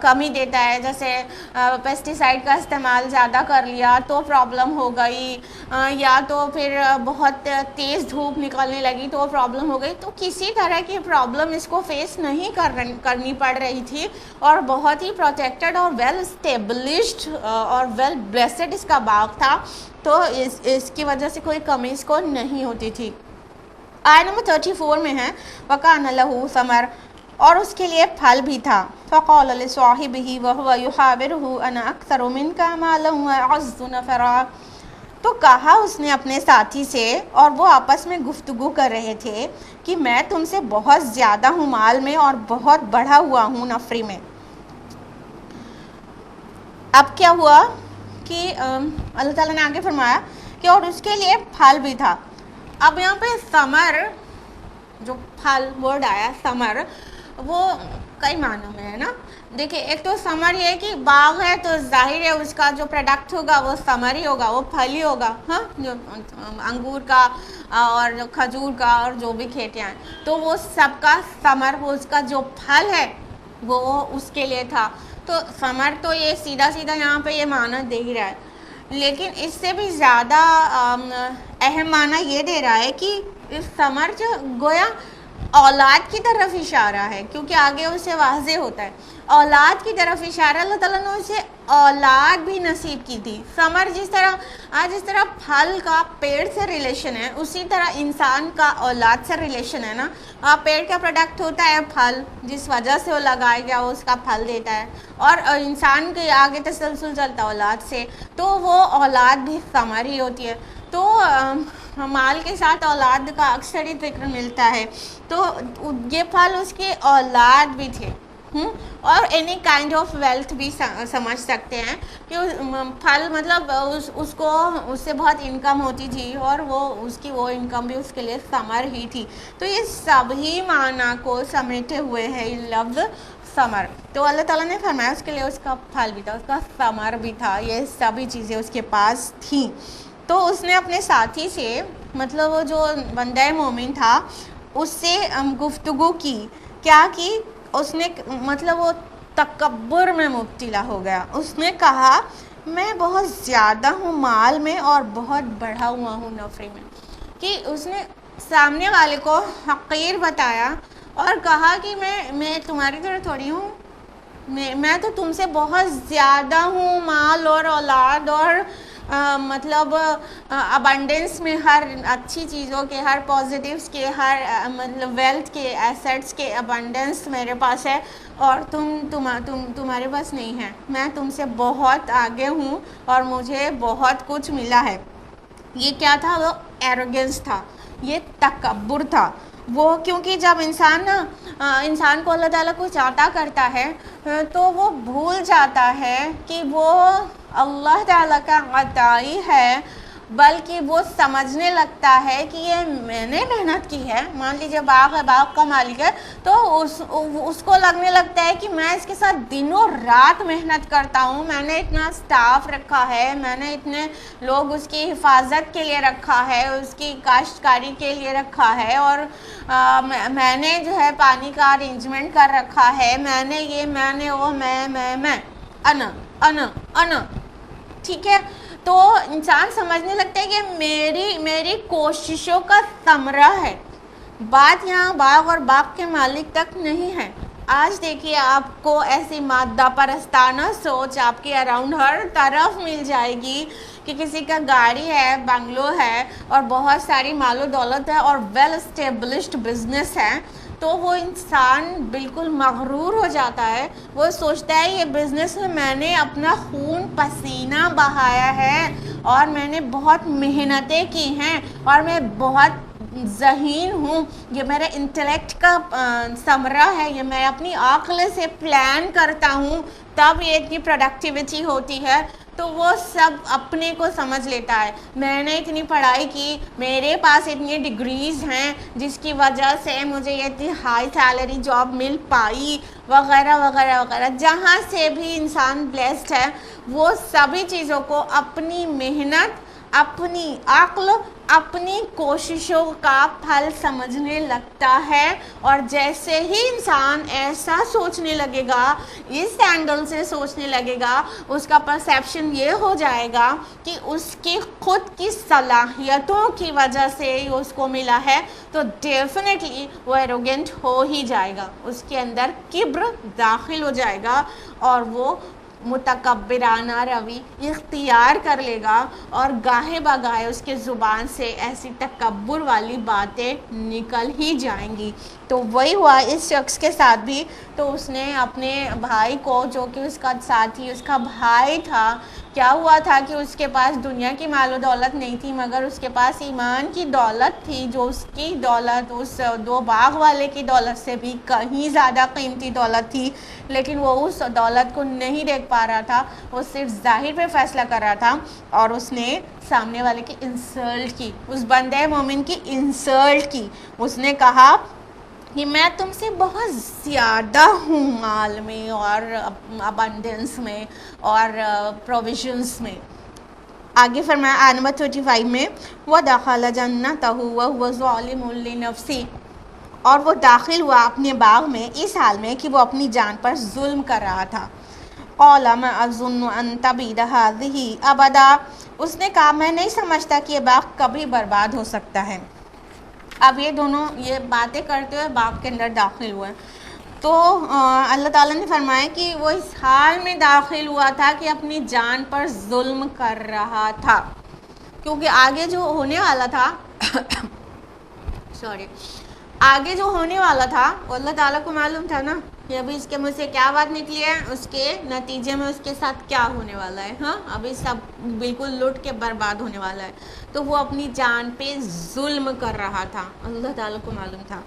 کمی دیتا ہے، جیسے پیسٹیسائڈ کا استعمال زیادہ کر لیا تو پرابلم ہو گئی، یا تو پھر بہت تیز دھوپ نکلنے لگی تو پرابلم ہو گئی. تو کسی طرح کی پرابلم اس کو فیس نہیں کرنی پڑ رہی تھی اور بہت ہی پروٹیکٹڈ اور ویل اسٹیبلشڈ اور ویل بلیسڈ اس کا باغ تھا. تو اس کی وجہ سے کوئی کمی اس کو نہیں ہوتی تھی. آیت نمبر 34 میں ہے وَكَانَ لَهُ ثَمَرٌ، اور اس کے لیے پھل بھی تھا. فَقَالَ لِصَاحِبِهِ وَهُوَ يُحَاوِرُهُ أَنَا أَكْثَرُ مِنْكَ مَالًا وَأَعَزُّ نَفَرًا. تو کہا اس نے اپنے ساتھی سے، اور وہ آپس میں گفتگو کر رہے تھے کہ میں تم سے بہت زیادہ ہوں مال میں اور بہت بڑھا ہوا ہوں نفری میں. اب کیا ہوا کہ اللہ تعالیٰ نے آگے فرمایا کہ اور اس کے لیے پھل بھی تھا. اب یہاں پہ ثمر جو پھل ورڈ آیا ثمر، وہ کئی معنوں میں ہے نا. دیکھیں ایک تو ثمر یہ ہے کہ باغ ہے تو ظاہر ہے اس کا جو پروڈکٹ ہوگا وہ ثمر ہی ہوگا, وہ پھل ہی ہوگا, ہاں جو انگور کا اور کھجور کا اور جو بھی کھیتیاں ہیں تو وہ سب کا ثمر, وہ اس کا جو پھل ہے وہ اس کے لیے تھا. تو ثمر تو یہ سیدھا سیدھا یہاں پہ یہ معنی دے ہی رہا ہے, لیکن اس سے بھی زیادہ اہم معنی یہ دے رہا ہے کہ اس ثمر جو گویا اولاد کی طرف اشارہ ہے, کیونکہ آگے اسے واضح ہوتا ہے اولاد کی طرف اشارہ. اللہ تعالیٰ نے اسے اولاد بھی نصیب کی تھی. ثمر جس طرح پھل کا پیڑ سے ریلیشن ہے, اسی طرح انسان کا اولاد سے ریلیشن ہے نا. پیڑ کا پروڈکٹ ہوتا ہے پھل, جس وجہ سے وہ لگایا گیا وہ اس کا پھل دیتا ہے, اور انسان کے آگے تسلسل چلتا ہے اولاد سے, تو وہ اولاد بھی ثمر ہی ہوتی ہے. تو مال کے ساتھ اولاد کا اکثر ہی ذکر ملتا ہے, تو یہ پھل اس کے اولاد بھی تھے. اور اینی کائنڈ آف ویلتھ بھی سمجھ سکتے ہیں کہ پھل مطلب اس سے بہت انکم ہوتی تھی, اور وہ انکم بھی اس کے لیے ثمر ہی تھی. تو یہ سبھی معنی کو سمیٹے ہوئے ہے یہ لفظ ثمر. تو اللہ تعالیٰ نے فرمایا اس کے لیے اس کا پھل بھی تھا, اس کا ثمر بھی تھا, یہ سبھی چیزیں اس کے پاس تھیں. تو اس نے اپنے ساتھی سے, مطلب وہ جو بندہ مومن تھا, اس سے گفتگو کی. کیا کی اس نے, مطلب وہ تکبر میں مبتلا ہو گیا. اس نے کہا میں بہت زیادہ ہوں مال میں اور بہت بڑھا ہوا ہوں نفع میں. کہ اس نے سامنے والے کو حقیر بتایا اور کہا کہ میں تمہاری طرح تھوڑی ہوں, میں تو تم سے بہت زیادہ ہوں مال اور اولاد اور مطلب ابنڈنس میں, ہر اچھی چیزوں کے, ہر پازیٹیوز کے, ہر مطلب ویلتھ کے, ایسٹس کے ابنڈنس میرے پاس ہے, اور تمہارے پاس نہیں ہے. میں تم سے بہت آگے ہوں اور مجھے بہت کچھ ملا ہے. یہ کیا تھا؟ وہ ایروگنس تھا, یہ تکبر تھا. وہ کیونکہ جب انسان کو اللہ تعالیٰ کچھ عطا کرتا ہے تو وہ بھول جاتا ہے کہ وہ اللہ تعالیٰ کا عطا ہی ہے, بلکہ وہ سمجھنے لگتا ہے کہ یہ میں نے محنت کی ہے. مان لیجیے باغ ہے, باغ کا مالک ہے, تو اس کو لگنے لگتا ہے کہ میں اس کے ساتھ دنوں رات محنت کرتا ہوں, میں نے اتنا سٹاف رکھا ہے, میں نے اتنے لوگ اس کی حفاظت کے لیے رکھا ہے, اس کی کاشتکاری کے لیے رکھا ہے, اور میں نے جو ہے پانی کا ارینجمنٹ کر رکھا ہے, میں نے یہ, میں نے وہ, میں انا ٹھیک ہے. تو انسان سمجھنے لگتا ہے کہ میری کوششوں کا ثمرہ ہے. بات یہاں باغ اور باغ کے مالک تک نہیں ہے. آج دیکھیے آپ کو ایسی مادہ پرستانہ سوچ آپ کے اراؤنڈ ہر طرف مل جائے گی کہ کسی کا گاڑی ہے, بنگلو ہے, اور بہت ساری مال و دولت ہے, اور ویل اسٹیبلشڈ بزنس ہے, تو وہ انسان بالکل مغرور ہو جاتا ہے. وہ سوچتا ہے یہ بزنس میں میں نے اپنا خون پسینہ بہایا ہے, اور میں نے بہت محنتیں کی ہیں, اور میں بہت ذہین ہوں, یہ میرے انٹلیکٹ کا ثمرہ ہے, یہ میں اپنی عقل سے پلان کرتا ہوں تب یہ اتنی پروڈکٹیوٹی ہوتی ہے. تو وہ سب اپنے کو سمجھ لیتا ہے, میں نے اتنی پڑھائی کی, میرے پاس اتنی ڈگریز ہیں جس کی وجہ سے مجھے یہ اتنی ہائی سیلری جاب مل پائی, وغیرہ وغیرہ وغیرہ. جہاں سے بھی انسان بلیسڈ ہے وہ سبھی چیزوں کو اپنی محنت, اپنی عقل, اپنی کوششوں کا پھل سمجھنے لگتا ہے. اور جیسے ہی انسان ایسا سوچنے لگے گا, اس اینگل سے سوچنے لگے گا, اس کا پرسیپشن یہ ہو جائے گا کہ اس کی خود کی صلاحیتوں کی وجہ سے اس کو ملا ہے, تو ڈیفینیٹلی وہ ایروگنٹ ہو ہی جائے گا, اس کے اندر کبر داخل ہو جائے گا, اور وہ متکبرانہ روی اختیار کر لے گا, اور گاہے بگاہے اس کے زبان سے ایسی تکبر والی باتیں نکل ہی جائیں گی. تو وہی ہوا اس شخص کے ساتھ بھی. تو اس نے اپنے بھائی کو, جو کہ اس کا ساتھی, اس کا بھائی تھا, کیا ہوا تھا کہ اس کے پاس دنیا کی مال و دولت نہیں تھی, مگر اس کے پاس ایمان کی دولت تھی, جو اس کی دولت اس دو باغ والے کی دولت سے بھی کہیں زیادہ قیمتی دولت تھی. لیکن وہ اس دولت کو نہیں دیکھ پا رہا تھا, وہ صرف ظاہر پہ فیصلہ کر رہا تھا, اور اس نے سامنے والے کی انسلٹ کی, اس بندے مومن کی انسلٹ کی. اس نے کہا کہ میں تم سے بہت زیادہ ہوں مال میں اور ابنڈنس میں اور پروویژنس میں. آگے فرمایا آیت نمبر 35 میں وَدَخَلَ جَنَّتَهُ وَهُوَ ظَالِمٌ لِنَفْسِهِ، اور وہ داخل ہوا اپنے باغ میں اس حال میں کہ وہ اپنی جان پر ظلم کر رہا تھا. قَالَ مَا أَظُنُّ أَن تَبِيدَ هَٰذِهِ أَبَدًا، اس نے کہا میں نہیں سمجھتا کہ یہ باغ کبھی برباد ہو سکتا ہے. اب یہ دونوں یہ باتیں کرتے ہوئے باغ کے اندر داخل ہوئے تو اللہ تعالیٰ نے فرمایا کہ وہ اس حال میں داخل ہوا تھا کہ اپنی جان پر ظلم کر رہا تھا، کیونکہ آگے جو ہونے والا تھا آگے جو ہونے والا تھا وہ اللہ تعالیٰ کو معلوم تھا نا کہ ابھی اس کے منہ سے کیا بات نکلی ہے، اس کے نتیجے میں اس کے ساتھ کیا ہونے والا ہے. ہاں ابھی سب بالکل لٹ کے برباد ہونے والا ہے. تو وہ اپنی جان پہ ظلم کر رہا تھا، اللہ تعالیٰ کو معلوم تھا.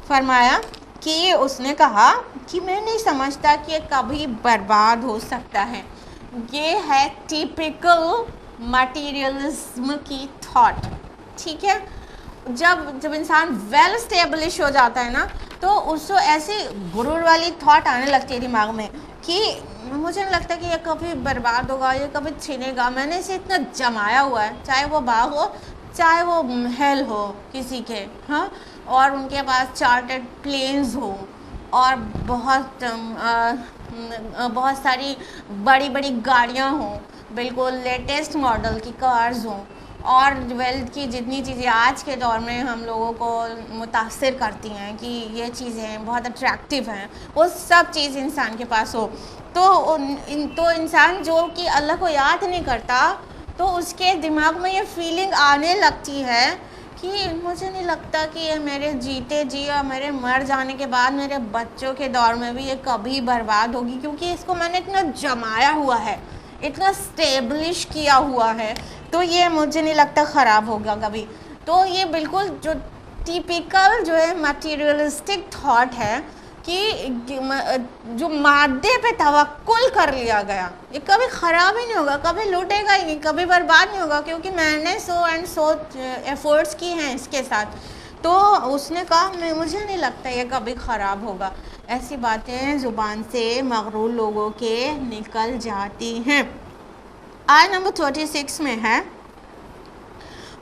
فرمایا کہ اس نے کہا کہ میں نہیں سمجھتا کہ یہ کبھی برباد ہو سکتا ہے. یہ ہے ٹیپیکل مٹیریلزم کی تھاٹ. ٹھیک ہے، جب انسان ویل اسٹیبلش ہو جاتا ہے نا تو اس کو ایسی غرور والی تھاٹ آنے لگتی ہے دماغ میں کہ مجھے نہیں لگتا کہ یہ کبھی برباد ہوگا، یہ کبھی چھنے گا، میں نے اسے اتنا جمایا ہوا ہے، چاہے وہ باغ ہو چاہے وہ محل ہو کسی کے، ہاں، اور ان کے پاس چارٹرڈ پلینز ہو اور بہت ساری بڑی بڑی گاڑیاں ہوں، بالکل لیٹسٹ ماڈل کی کارز ہوں، اور ویلتھ کی جتنی چیزیں آج کے دور میں ہم لوگوں کو متاثر کرتی ہیں کہ یہ چیزیں بہت اٹریکٹیو ہیں، وہ سب چیز انسان کے پاس ہو تو انسان جو کہ اللہ کو یاد نہیں کرتا تو اس کے دماغ میں یہ فیلنگ آنے لگتی ہے کہ مجھے نہیں لگتا کہ یہ میرے جیتے جی اور میرے مر جانے کے بعد میرے بچوں کے دور میں بھی یہ کبھی برباد ہوگی، کیونکہ اس کو میں نے اتنا جمایا ہوا ہے، اتنا اسٹیبلش کیا ہوا ہے، تو یہ مجھے نہیں لگتا خراب ہوگا کبھی. تو یہ بالکل جو ٹیپیکل جو ہے مٹیریلسٹک تھاٹ ہے کہ جو مادے پہ توکل کر لیا گیا، یہ کبھی خراب ہی نہیں ہوگا، کبھی لوٹے گا ہی نہیں، کبھی برباد نہیں ہوگا، کیونکہ میں نے سو ایفرٹس کی ہیں اس کے ساتھ. تو اس نے کہا مجھے نہیں لگتا یہ کبھی خراب ہوگا. ایسی باتیں زبان سے مغرور لوگوں کے نکل جاتی ہیں. آیت نمبر 36 میں ہے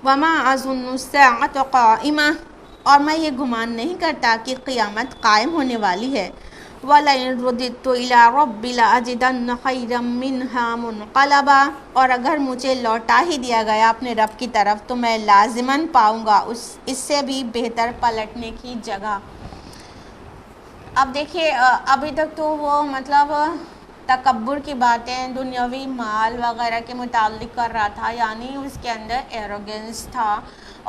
وَمَا أَظُنُّ السَّاعَةَ قَائِمَةً، اور میں یہ گمان نہیں کرتا کہ قیامت قائم ہونے والی ہے. وَلَئِن رُدِدتُّ إِلَىٰ رَبِّي لَأَجِدَنَّ خَيْرًا مِّنْهَا مُنقَلَبًا، اور اگر مجھے لوٹا ہی دیا گیا اپنے رب کی طرف تو میں لازماً پاؤں گا اس سے بھی بہتر پلٹنے کی جگہ. اب دیکھیے ابھی تک تو وہ مطلب تکبر کی باتیں دنیاوی مال وغیرہ کے متعلق کر رہا تھا، یعنی اس کے اندر ایروگنس تھا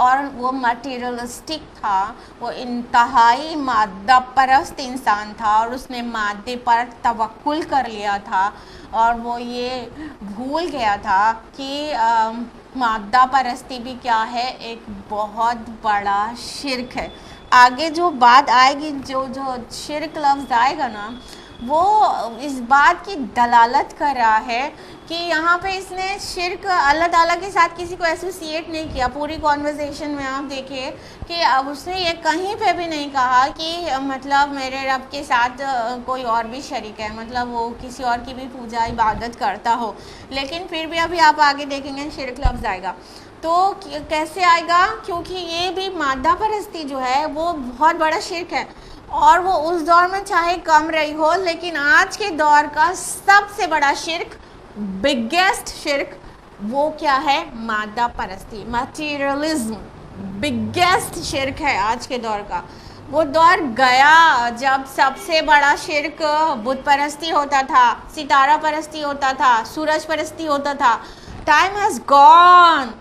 اور وہ مٹیریلسٹک تھا، وہ انتہائی مادہ پرست انسان تھا اور اس نے مادے پر توکل کر لیا تھا اور وہ یہ بھول گیا تھا کہ مادہ پرستی بھی کیا ہے، ایک بہت بڑا شرک ہے. آگے جو بات آئے گی جو شرک لفظ آئے گا نا وہ اس بات کی دلالت کر رہا ہے کہ یہاں پہ اس نے شرک اللہ تعالیٰ کے ساتھ کسی کو ایسوسیٹ نہیں کیا. پوری کانورزیشن میں آپ دیکھیے کہ اب اس نے یہ کہیں پہ بھی نہیں کہا کہ مطلب میرے رب کے ساتھ کوئی اور بھی شریک ہے، مطلب وہ کسی اور کی بھی پوجا عبادت کرتا ہو. لیکن پھر بھی ابھی آپ آگے دیکھیں گے شرک لفظ آئے گا تو کیسے آئے گا، کیونکہ یہ بھی مادہ پرستی جو ہے وہ بہت بڑا شرک ہے اور وہ اس دور میں چاہے کم رہی ہو، لیکن آج کے دور کا سب سے بڑا شرک، بگیسٹ شرک، وہ کیا ہے؟ مادہ پرستی، مٹیریلزم بگیسٹ شرک ہے آج کے دور کا. وہ دور گیا جب سب سے بڑا شرک بت پرستی ہوتا تھا، ستارہ پرستی ہوتا تھا، سورج پرستی ہوتا تھا. Time has gone.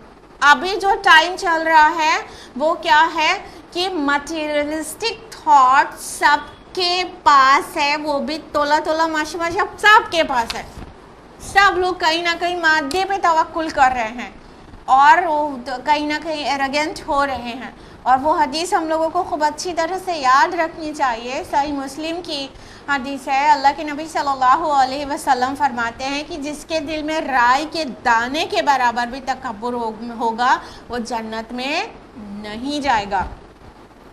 ابھی جو ٹائم چل رہا ہے وہ کیا ہے کہ مٹیریلسٹک تھاٹ سب کے پاس ہے، وہ بھی تولا تولا ماشا ماشا سب کے پاس ہے. سب لوگ کہیں نہ کہیں مادے پہ توکل کر رہے ہیں اور کہیں نہ کہیں ایروگنٹ ہو رہے ہیں. اور وہ حدیث ہم لوگوں کو خوب اچھی طرح سے یاد رکھنی چاہیے. صحیح مسلم کی حدیث ہے، اللہ کے نبی صلی اللہ علیہ وسلم فرماتے ہیں کہ جس کے دل میں رائی کے دانے کے برابر بھی تکبر ہوگا وہ جنت میں نہیں جائے گا.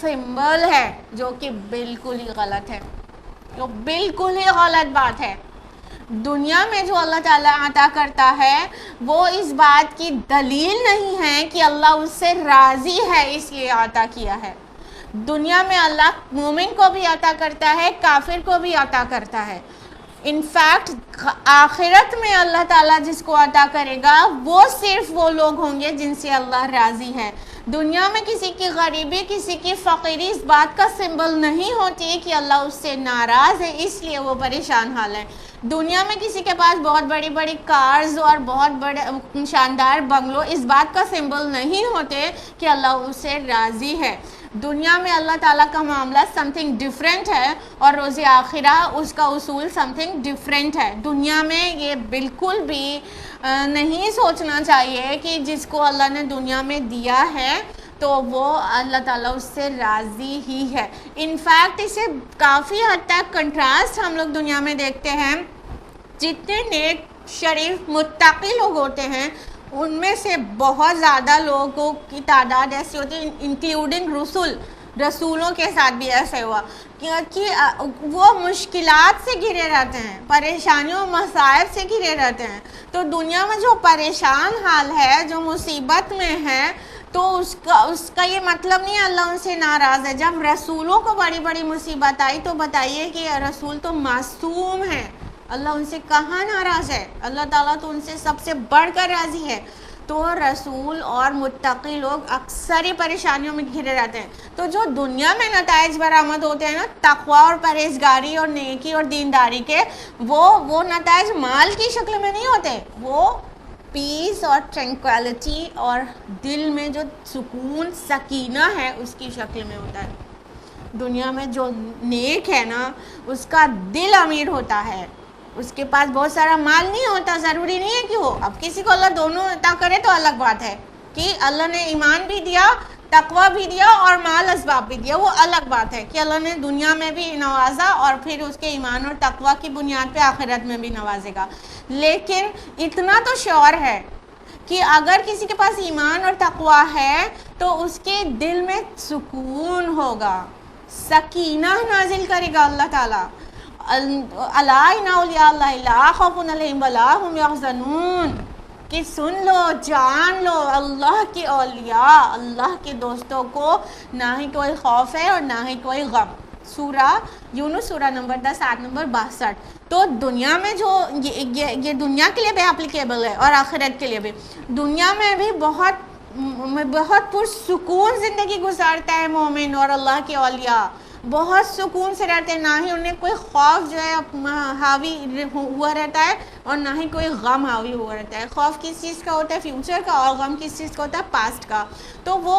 سمبل ہے، جو کہ بالکل ہی غلط ہے، جو بالکل ہی غلط بات ہے. دنیا میں جو اللہ تعالیٰ عطا کرتا ہے وہ اس بات کی دلیل نہیں ہے کہ اللہ اس سے راضی ہے اس لیے عطا کیا ہے. دنیا میں اللہ مومن کو بھی عطا کرتا ہے، کافر کو بھی عطا کرتا ہے. انفیکٹ آخرت میں اللہ تعالیٰ جس کو عطا کرے گا وہ صرف وہ لوگ ہوں گے جن سے اللہ راضی ہے. دنیا میں کسی کی غریبی، کسی کی فقیری اس بات کا سمبل نہیں ہوتی کہ اللہ اس سے ناراض ہے اس لیے وہ پریشان حال ہے. دنیا میں کسی کے پاس بہت بڑی بڑی کارز اور بہت بڑے شاندار بنگلو اس بات کا سمبل نہیں ہوتے کہ اللہ اس سے راضی ہے. دنیا میں اللہ تعالیٰ کا معاملہ سم تھنگ ڈفرینٹ ہے اور روز آخرہ اس کا اصول سم تھنگ ڈفرینٹ ہے. دنیا میں یہ بالکل بھی نہیں سوچنا چاہیے کہ جس کو اللہ نے دنیا میں دیا ہے تو وہ اللہ تعالیٰ اس سے راضی ہی ہے. انفیکٹ اسے کافی حد تک کنٹراسٹ ہم لوگ دنیا میں دیکھتے ہیں. جتنے نیک شریف متقی لوگ ہوتے ہیں ان میں سے بہت زیادہ لوگوں کی تعداد ایسی ہوتی ہے، انکلوڈنگ رسولوں کے ساتھ بھی ایسا ہوا کہ وہ مشکلات سے گھرے رہتے ہیں، پریشانیوں مصائب سے گھرے رہتے ہیں. تو دنیا میں جو پریشان حال ہے، جو مصیبت میں ہے، تو اس کا یہ مطلب نہیں اللہ ان سے ناراض ہے. جب رسولوں کو بڑی بڑی مصیبت آئی تو بتائیے کہ رسول تو معصوم ہے، اللہ ان سے کہاں ناراض ہے؟ اللہ تعالیٰ تو ان سے سب سے بڑھ کر راضی ہے. تو رسول اور متقی لوگ اکثر ہی پریشانیوں میں گھرے رہتے ہیں. تو جو دنیا میں نتائج برآمد ہوتے ہیں نا تقوی اور پرہیزگاری اور نیکی اور دینداری کے، وہ نتائج مال کی شکل میں نہیں ہوتے، وہ پیس اور ٹرینکویلٹی اور دل میں جو سکون سکینہ ہے اس کی شکل میں ہوتا ہے. دنیا میں جو نیک ہے نا اس کا دل امیر ہوتا ہے، اس کے پاس بہت سارا مال نہیں ہوتا، ضروری نہیں ہے کہ ہو. اب کسی کو اللہ دونوں عطا کرے تو الگ بات ہے کہ اللہ نے ایمان بھی دیا، تقوی بھی دیا اور مال اسباب بھی دیا، وہ الگ بات ہے کہ اللہ نے دنیا میں بھی نوازا اور پھر اس کے ایمان اور تقوی کی بنیاد پہ آخرت میں بھی نوازے گا. لیکن اتنا تو شیور ہے کہ اگر کسی کے پاس ایمان اور تقوی ہے تو اس کے دل میں سکون ہوگا، سکینہ نازل کرے گا اللہ تعالیٰ. الا ان اولیاء اللہ لا خوف علیہم ولا هم یحزنون، کہ سن لو، جان لو، اللہ کے اولیاء، اللہ کے دوستوں کو نہ ہی کوئی خوف ہے اور نہ ہی کوئی غم. سورہ یونس سورہ نمبر 10 آیت نمبر 62. تو دنیا میں جو یہ دنیا کے لیے بھی اپلیکیبل ہے اور آخرت کے لیے بھی. دنیا میں بھی بہت پرسکون زندگی گزارتا ہے مومن اور اللہ کے اولیاء، بہت سکون سے رہتے ہیں، نہ ہی انہیں کوئی خوف جو ہے حاوی ہوا رہتا ہے اور نہ ہی کوئی غم حاوی ہوا رہتا ہے. خوف کس چیز کا ہوتا ہے؟ فیوچر کا، اور غم کس چیز کا ہوتا ہے؟ پاسٹ کا. تو وہ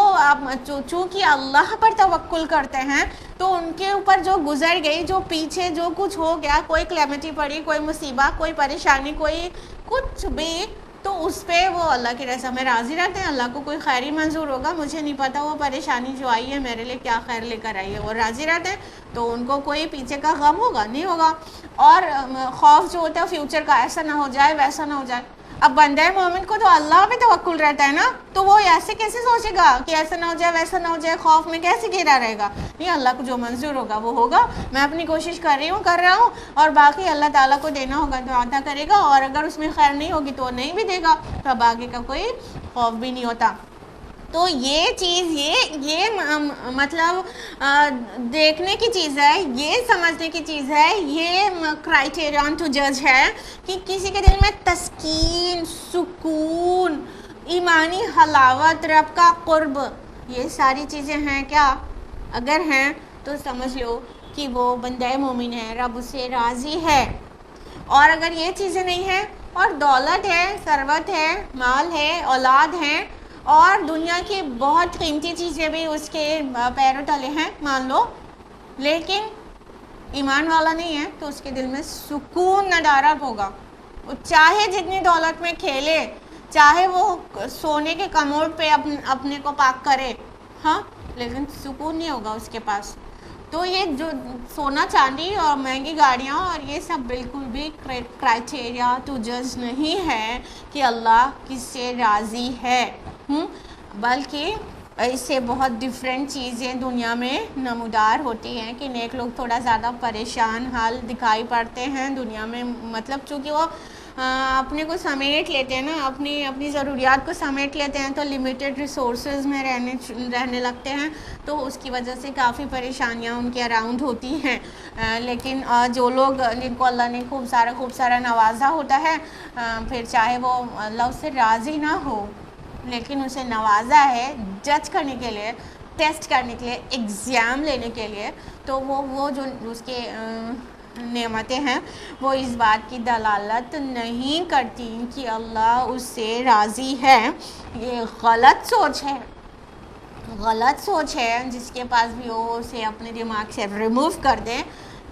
چونکہ اللہ پر توکل کرتے ہیں تو ان کے اوپر جو گزر گئی، جو پیچھے جو کچھ ہو گیا، کوئی کلیمٹی پڑی، کوئی مصیبت، کوئی پریشانی، کوئی کچھ بھی، تو اس پہ وہ اللہ کی رضا میں راضی رہتے ہیں. اللہ کو کوئی خیر ہی منظور ہوگا، مجھے نہیں پتا وہ پریشانی جو آئی ہے میرے لیے کیا خیر لے کر آئی ہے، وہ راضی رہتے ہیں. تو ان کو کوئی پیچھے کا غم ہوگا نہیں ہوگا. اور خوف جو ہوتا ہے فیوچر کا، ایسا نہ ہو جائے ویسا نہ ہو جائے. اب بندہ مومن کو تو اللہ پہ توکل رہتا ہے نا، تو وہ ایسے کیسے سوچے گا کہ ایسا نہ ہو جائے ویسا نہ ہو جائے، خوف میں کیسے گھرا رہے گا؟ نہیں، اللہ کو جو منظور ہوگا وہ ہوگا. میں اپنی کوشش کر رہا ہوں اور باقی اللہ تعالیٰ کو دینا ہوگا تو عطا کرے گا، اور اگر اس میں خیر نہیں ہوگی تو وہ نہیں بھی دے گا، تو اب آگے کا کوئی خوف بھی نہیں ہوتا. تو یہ چیز یہ مطلب دیکھنے کی چیز ہے، یہ سمجھنے کی چیز ہے، یہ کرائٹیرین ٹو جج ہے کہ کسی کے دل میں تسکین، سکون، ایمانی حلاوت، رب کا قرب، یہ ساری چیزیں ہیں کیا؟ اگر ہیں تو سمجھ لو کہ وہ بندہ مومن ہے، رب اسے راضی ہے. اور اگر یہ چیزیں نہیں ہیں اور دولت ہے، ثروت ہے، مال ہے، اولاد ہے اور دنیا کی بہت قیمتی چیزیں بھی اس کے پیروں تلے ہیں مان لو، لیکن ایمان والا نہیں ہے، تو اس کے دل میں سکون ندارت ہوگا. وہ چاہے جتنی دولت میں کھیلے، چاہے وہ سونے کے کموڈ پہ اپنے کو پاک کرے، ہاں، لیکن سکون نہیں ہوگا اس کے پاس. تو یہ جو سونا چاندی اور مہنگی گاڑیاں اور یہ سب بالکل بھی کرائٹیریا ٹو جج نہیں ہے کہ اللہ کس سے راضی ہے، بلکہ اس سے بہت ڈفرینٹ چیزیں دنیا میں نمودار ہوتی ہیں کہ نیک لوگ تھوڑا زیادہ پریشان حال دکھائی پڑتے ہیں دنیا میں، مطلب چونکہ وہ اپنے کو سمیٹ لیتے ہیں نا، اپنی ضروریات کو سمیٹ لیتے ہیں تو لمیٹڈ ریسورسز میں رہنے لگتے ہیں، تو اس کی وجہ سے کافی پریشانیاں ان کے اراؤنڈ ہوتی ہیں۔ لیکن جو لوگ جن کو اللہ نے خوب سارا نوازا ہوتا ہے، پھر چاہے وہ اللہ اس سے راضی نہ ہو لیکن اسے نوازا ہے جج کرنے کے لیے، ٹیسٹ کرنے کے لیے، ایگزام لینے کے لیے، تو وہ جو اس کے نعمتیں ہیں وہ اس بات کی دلالت نہیں کرتی کہ اللہ اس سے راضی ہے۔ یہ غلط سوچ ہے، جس کے پاس بھی ہو اسے اپنے دماغ سے ریموو کر دیں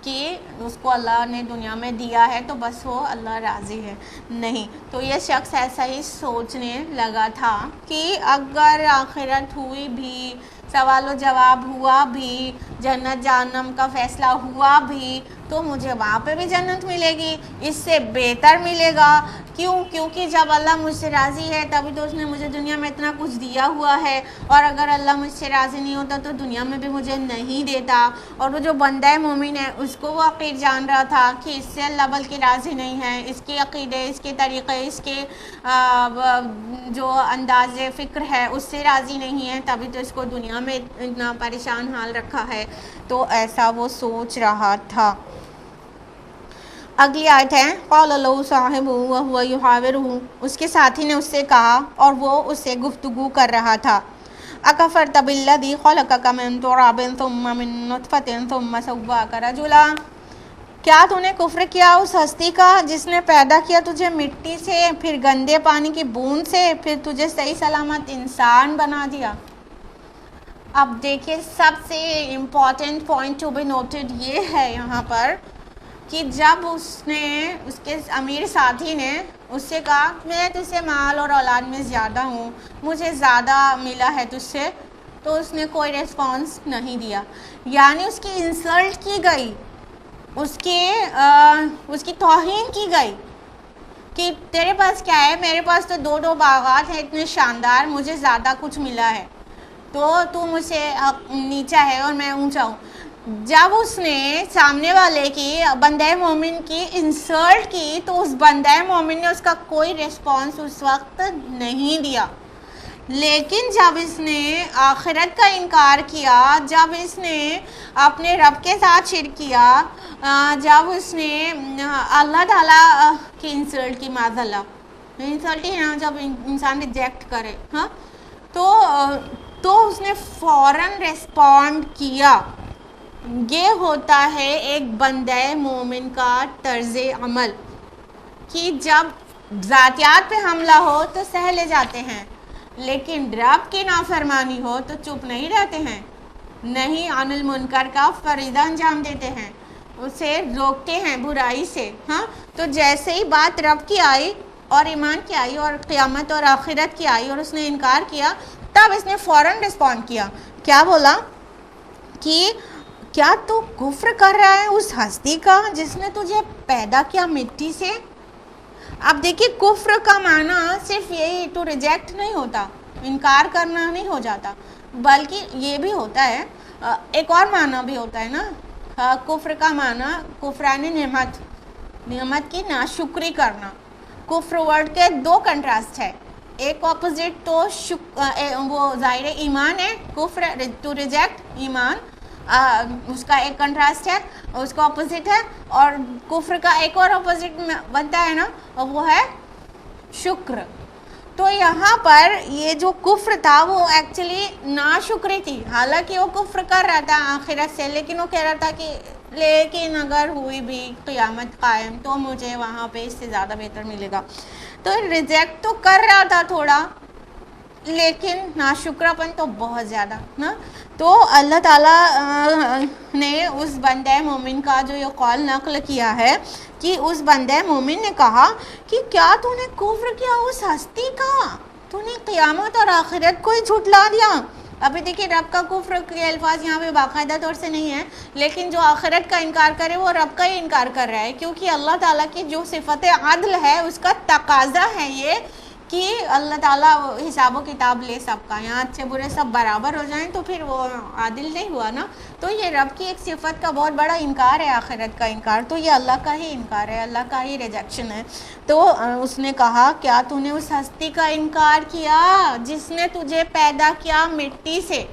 کہ اس کو اللہ نے دنیا میں دیا ہے تو بس وہ اللہ راضی ہے، نہیں۔ تو یہ شخص ایسا ہی سوچنے لگا تھا کہ اگر آخرت ہوئی بھی، سوال و جواب ہوا بھی، جنت جہنم کا فیصلہ ہوا بھی، تو مجھے وہاں پہ بھی جنت ملے گی، اس سے بہتر ملے گا۔ کیونکہ جب اللہ مجھ سے راضی ہے تبھی تو اس نے مجھے دنیا میں اتنا کچھ دیا ہوا ہے، اور اگر اللہ مجھ سے راضی نہیں ہوتا تو دنیا میں بھی مجھے نہیں دیتا۔ اور وہ جو بندہ مومن ہے اس کو وہ عقید جان رہا تھا کہ اس سے اللہ بلکہ راضی نہیں ہے، اس کے عقیدے، اس کے طریقے، اس کے جو انداز فکر ہے اس سے راضی نہیں ہے، تبھی تو اس کو دنیا میں اتنا پریشان حال رکھا ہے۔ تو ایسا وہ سوچ رہا تھا۔ اگلی آیت ہے قال له صاحبه وهو يحاوره، اس کے ساتھی نے اس سے کہا اور وہ اس سے گفتگو کر رہا تھا، اکفرت بالذی خلقک من تراب ثم من نطفة ثم سواک رجلا، کیا تو نے کفر کیا اس ہستی کا جس نے پیدا کیا تجھے مٹی سے، پھر گندے پانی کی بوند سے، پھر تجھے صحیح سلامت انسان بنا دیا۔ اب دیکھیں سب سے important point to be noted یہ ہے یہاں پر کہ جب اس کے امیر ساتھی نے اس سے کہا میں تجھ سے مال اور اولاد میں زیادہ ہوں، مجھے زیادہ ملا ہے تجھ سے، تو اس نے کوئی ریسپانس نہیں دیا، یعنی اس کی انسلٹ کی گئی، اس کی توہین کی گئی کہ تیرے پاس کیا ہے، میرے پاس تو دو باغات ہیں اتنے شاندار، مجھے زیادہ کچھ ملا ہے، تو مجھ سے نیچا ہے اور میں اونچا ہوں۔ جب اس نے سامنے والے کی بندہ مومن کی انسلٹ کی تو اس بندہ مومن نے اس کا کوئی ریسپانس اس وقت نہیں دیا، لیکن جب اس نے آخرت کا انکار کیا، جب اس نے اپنے رب کے ساتھ شرک کیا، جب اس نے اللہ تعالیٰ کی انسلٹ کی، معاذ اللہ انسلٹ ہی نا جب انسان ریجیکٹ کرے، ہاں، تو اس نے فوراً ریسپونڈ کیا۔ یہ ہوتا ہے ایک بندہ مومن کا طرز عمل کہ جب ذاتیات پہ حملہ ہو تو سہ لے جاتے ہیں، لیکن رب کی نافرمانی ہو تو چپ نہیں رہتے ہیں، نہیں عن المنکر کا فریضہ انجام دیتے ہیں، اسے روکتے ہیں برائی سے، ہاں۔ تو جیسے ہی بات رب کی آئی اور ایمان کی آئی اور قیامت اور آخرت کی آئی اور اس نے انکار کیا، تب اس نے فوراً رسپونڈ کیا، کیا بولا کہ کیا تو کفر کر رہا ہے اس ہستی کا جس نے تجھے پیدا کیا مٹی سے۔ اب دیکھیے کفر کا معنی صرف یہی ٹو ریجیکٹ نہیں ہوتا، انکار کرنا نہیں ہو جاتا، بلکہ یہ بھی ہوتا ہے، ایک اور معنی بھی ہوتا ہے نا، کفر کا معنی کفران نعمت کی ناشکری کرنا۔ کفر ورڈ کے دو کنٹراسٹ ہے، ایک اپوزٹ تو وہ ظاہر ایمان ہے، کفر ٹو ریجیکٹ ایمان، اس کا ایک کنٹراسٹ ہے، اس کا اپوزٹ ہے، اور کفر کا ایک اور اپوزٹ بنتا ہے نا، وہ ہے شکر۔ تو یہاں پر یہ جو کفر تھا وہ ایکچولی ناشکری تھی، حالانکہ وہ کفر کر رہا تھا آخرت سے، لیکن وہ کہہ رہا تھا کہ لیکن اگر ہوئی بھی قیامت قائم تو مجھے وہاں پہ اس سے زیادہ بہتر ملے گا، تو ریجیکٹ تو کر رہا تھا تھوڑا، لیکن ناشکراپن تو بہت زیادہ نا۔ تو اللہ تعالیٰ نے اس بندہ مومن کا جو یہ قول نقل کیا ہے کہ اس بندہ مومن نے کہا کہ کیا تو نے کفر کیا اس ہستی کا، تو نے قیامت اور آخرت کو ہی جھٹلا دیا۔ ابھی دیکھیے رب کا کفر کے الفاظ یہاں پہ باقاعدہ طور سے نہیں ہے، لیکن جو آخرت کا انکار کرے وہ رب کا ہی انکار کر رہا ہے، کیونکہ اللہ تعالیٰ کی جو صفت عدل ہے اس کا تقاضا ہے یہ کہ اللہ تعالیٰ حساب و کتاب لے سب کا، یہاں اچھے برے سب برابر ہو جائیں تو پھر وہ عادل نہیں ہوا نا. تو یہ رب کی ایک صفت کا بہت بڑا انکار ہے، آخرت کا انکار. تو یہ اللہ کا ہی انکار ہے، اللہ کا ہی ریجیکشن ہے. تو اس نے کہا کیا تو نے اس ہستی کا انکار کیا جس نے تجھے پیدا کیا مٹی سے؟